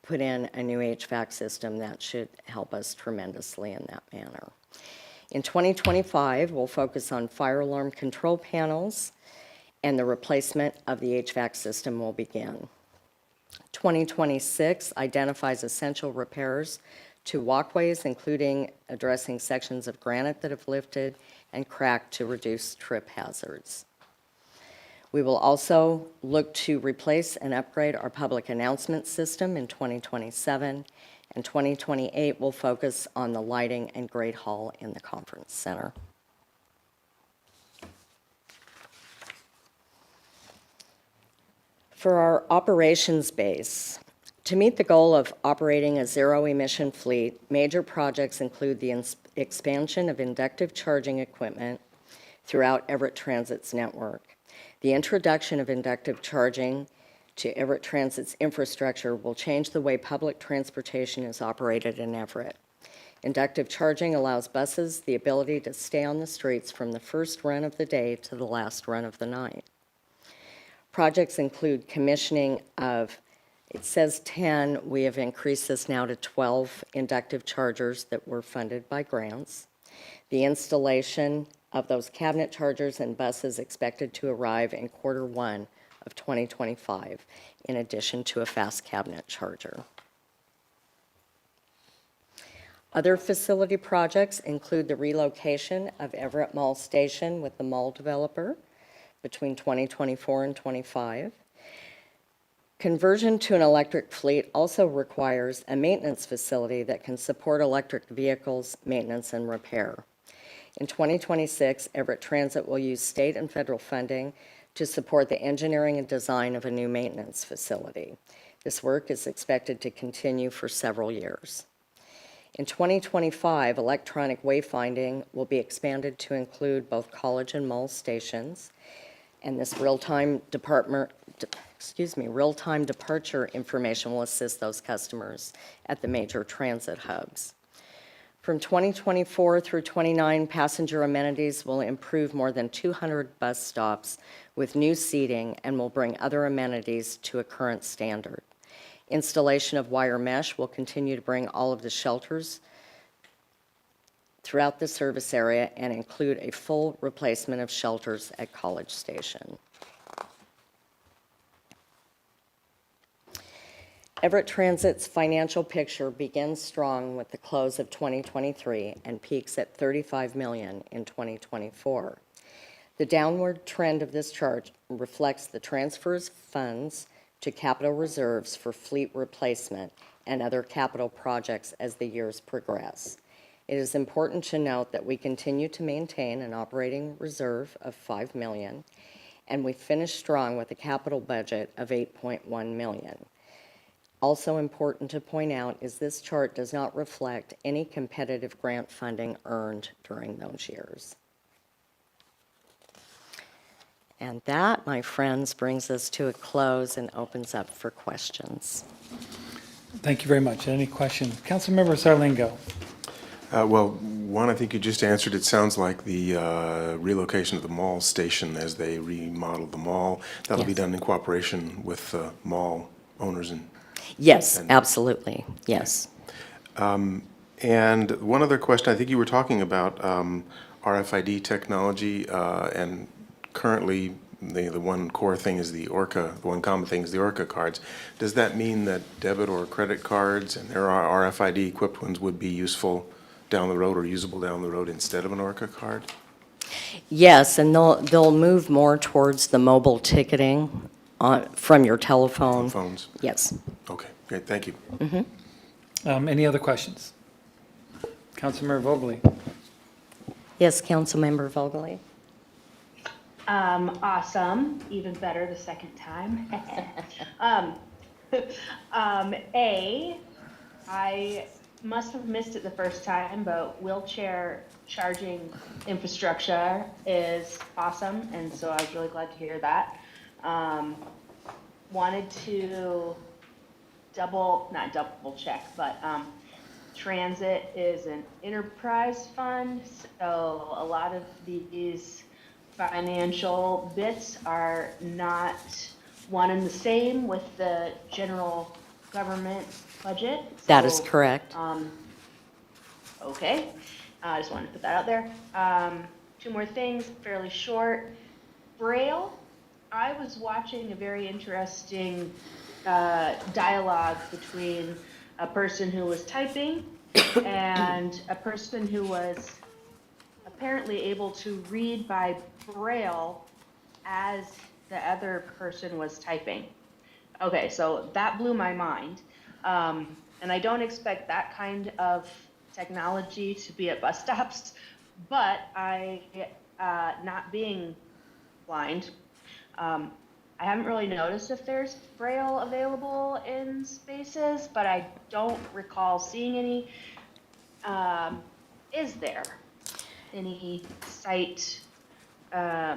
put in a new HVAC system. That should help us tremendously in that manner. In 2025, we'll focus on fire alarm control panels, and the replacement of the HVAC system will begin. 2026 identifies essential repairs to walkways, including addressing sections of granite that have lifted and cracked to reduce trip hazards. We will also look to replace and upgrade our public announcement system in 2027, and 2028 will focus on the lighting and Great Hall in the conference center. For our operations base, to meet the goal of operating a zero-emission fleet, major projects include the expansion of inductive charging equipment throughout Everett Transit's network. The introduction of inductive charging to Everett Transit's infrastructure will change the way public transportation is operated in Everett. Inductive charging allows buses the ability to stay on the streets from the first run of the day to the last run of the night. Projects include commissioning of, it says 10, we have increased this now to 12 inductive chargers that were funded by grants. The installation of those cabinet chargers and buses expected to arrive in Q1 of 2025, in addition to a fast cabinet charger. Other facility projects include the relocation of Everett Mall Station with the mall developer between 2024 and 25. Conversion to an electric fleet also requires a maintenance facility that can support electric vehicles, maintenance, and repair. In 2026, Everett Transit will use state and federal funding to support the engineering and design of a new maintenance facility. This work is expected to continue for several years. In 2025, electronic wayfinding will be expanded to include both college and mall stations, and this real-time departure information will assist those customers at the major transit hubs. From 2024 through 29, passenger amenities will improve more than 200 bus stops with new seating and will bring other amenities to a current standard. Installation of wire mesh will continue to bring all of the shelters throughout the service area and include a full replacement of shelters at College Station. Everett Transit's financial picture begins strong with the close of 2023 and peaks at $35 million in 2024. The downward trend of this chart reflects the transfers of funds to capital reserves for fleet replacement and other capital projects as the years progress. It is important to note that we continue to maintain an operating reserve of $5 million, and we finished strong with a capital budget of $8.1 million. Also important to point out is this chart does not reflect any competitive grant funding earned during those years. And that, my friends, brings us to a close and opens up for questions. Thank you very much. Any questions? Councilmember Sarlingo. Well, one, I think you just answered. It sounds like the relocation of the mall station as they remodel the mall, that'll be done in cooperation with mall owners and... Yes, absolutely, yes. And one other question, I think you were talking about RFID technology, and currently the one core thing is the the one common thing is the ORCA cards. Does that mean that debit or credit cards, and there are RFID equipped ones, would be useful down the road or usable down the road instead of an ORCA card? Yes, and they'll move more towards the mobile ticketing from your telephone. Phones? Yes. Okay, great, thank you. Any other questions? Councilmember Vogely? Yes, Councilmember Vogely. Awesome, even better the second time. I must have missed it the first time, but wheelchair charging infrastructure is awesome, and so I was really glad to hear that. Wanted to not double check, but transit is an enterprise fund, so a lot of these financial bits are not one and the same with the general government budget. That is So, correct. Okay, I just wanted to put that out there. Two more things, fairly short. Braille, I was watching a very interesting dialogue between a person who was typing and a person who was apparently able to read by Braille as the other person was typing. Okay, so that blew my mind. And I don't expect that kind of technology to be at bus stops, but not being blind, I haven't really noticed if there's Braille available in spaces, but I don't recall seeing any. Is there any site, I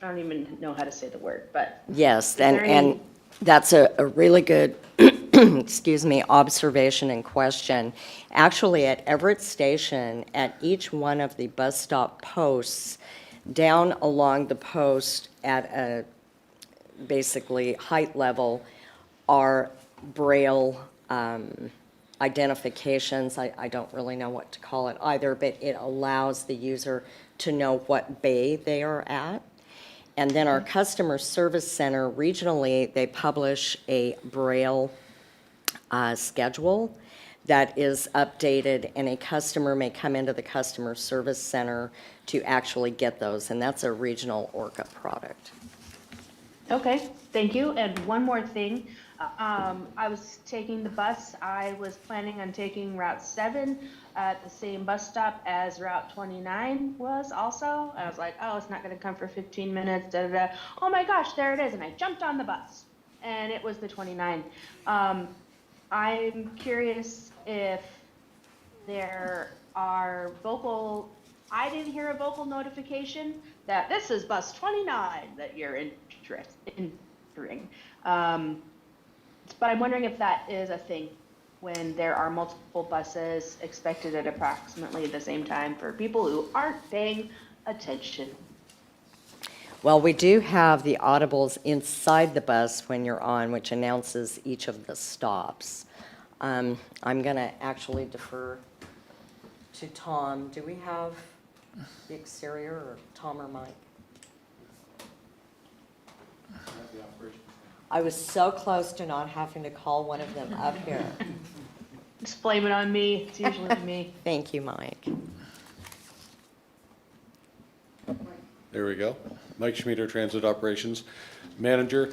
don't even know how to say the word, but. Yes, is there any- and that's a really good, excuse me, observation and question. Actually, at Everett Station, at each one of the bus stop posts, down along the post at a basically height level are Braille identifications. I don't really know what to call it either, but it allows the user to know what bay they are at. And then our customer service center, regionally, they publish a Braille schedule that is updated, and a customer may come into the customer service center to actually get those, and that's a regional ORCA product. Okay, thank you. And one more thing. I was taking the bus. I was planning on taking Route 7 at the same bus stop as Route 29 was also. I was like, oh, it's not going to come for 15 minutes. Da, da, da. Oh my gosh, there it is. And I jumped on the bus, and it was the 29. I'm curious if there are I didn't hear a vocal notification that this is bus 29 that you're entering. But I'm wondering if that is a thing when there are multiple buses expected at approximately the same time for people who aren't paying attention. Well, we do have the audibles inside the bus when you're on, which announces each of the stops. I'm going to actually defer to Tom. Do we have the exterior, or Tom or Mike? I was so close to not having to call one of them up here. Just blame it on me. It's usually me. Thank you, Mike. There we go. Mike Schmieder, Transit Operations Manager.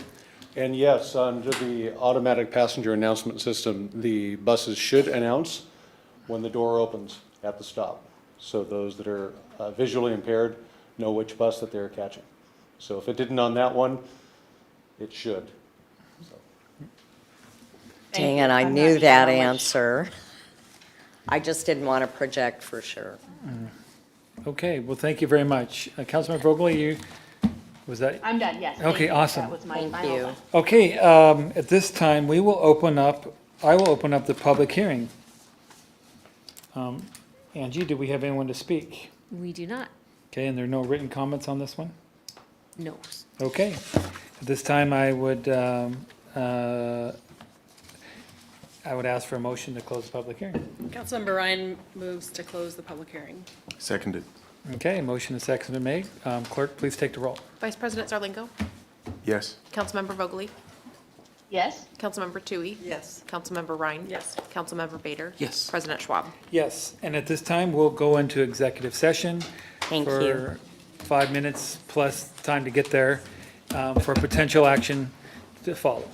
And yes, under the automatic passenger announcement system, the buses should announce when the door opens at the stop. So those that are visually impaired know which bus that they're catching. So if it didn't on that one, it should. Dang it, I knew that answer. I just didn't want to project for sure. Okay, well, thank you very much. Councilmember Vogel, was that? I'm done, yes. Okay, Thank you. awesome. That was my Thank final you. one. Okay, at this time, I will open up the public hearing. Angie, do we have anyone to speak? We do not. Okay, and there are no written comments on this one? No. Okay. At this time, I would ask for a motion to close the public hearing. Councilmember Ryan moves to close the public hearing. Seconded. Okay, motion and second been made. Clerk, please take the roll. Vice President Zarlingo, Yes. Councilmember Vogely, Yes? Councilmember Tui, Yes. Councilmember Rhine. Yes. Councilmember Bader. Yes. President Schwab. Yes, and at this time, we'll go into executive session. Thank you. For 5 minutes plus time to get there, for potential action to follow.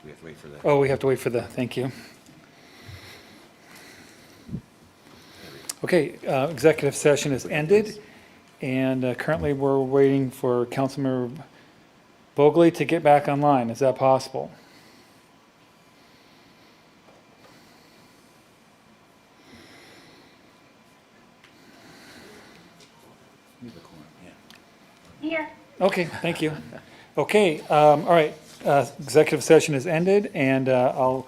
we have to wait for that? Oh, we have to wait for the, thank you. Okay, executive session is ended, and currently we're waiting for Councilmember Vogely to get back online. Is that possible? Here. Okay, thank you. Okay, all right, executive session is ended, and I'll,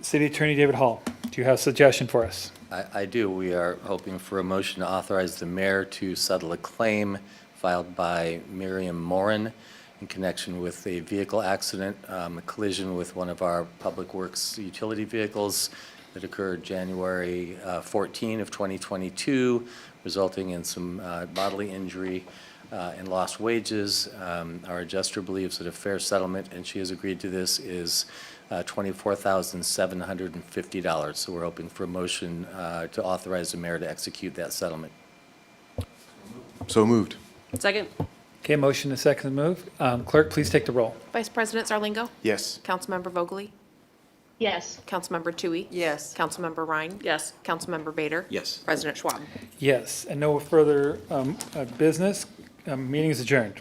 City Attorney David Hall, do you have a suggestion for us? I do. We are hoping for a motion to authorize the mayor to settle a claim filed by Miriam Morin in connection with a vehicle accident, a collision with one of our Public Works utility vehicles that occurred January 14 of 2022, resulting in some bodily injury and lost wages. Our adjuster believes that a fair settlement, and she has agreed to this, is $24,750. So we're hoping for a motion to authorize the mayor to execute that settlement. So moved. Second. Okay, motion and second move. Clerk, please take the roll. Vice President Zarlingo. Yes. Councilmember Vogely. Yes. Councilmember Tui. Yes. Councilmember Ryan. Yes. Councilmember Bader. Yes. President Schwab. Yes, and no further business. Meeting is adjourned.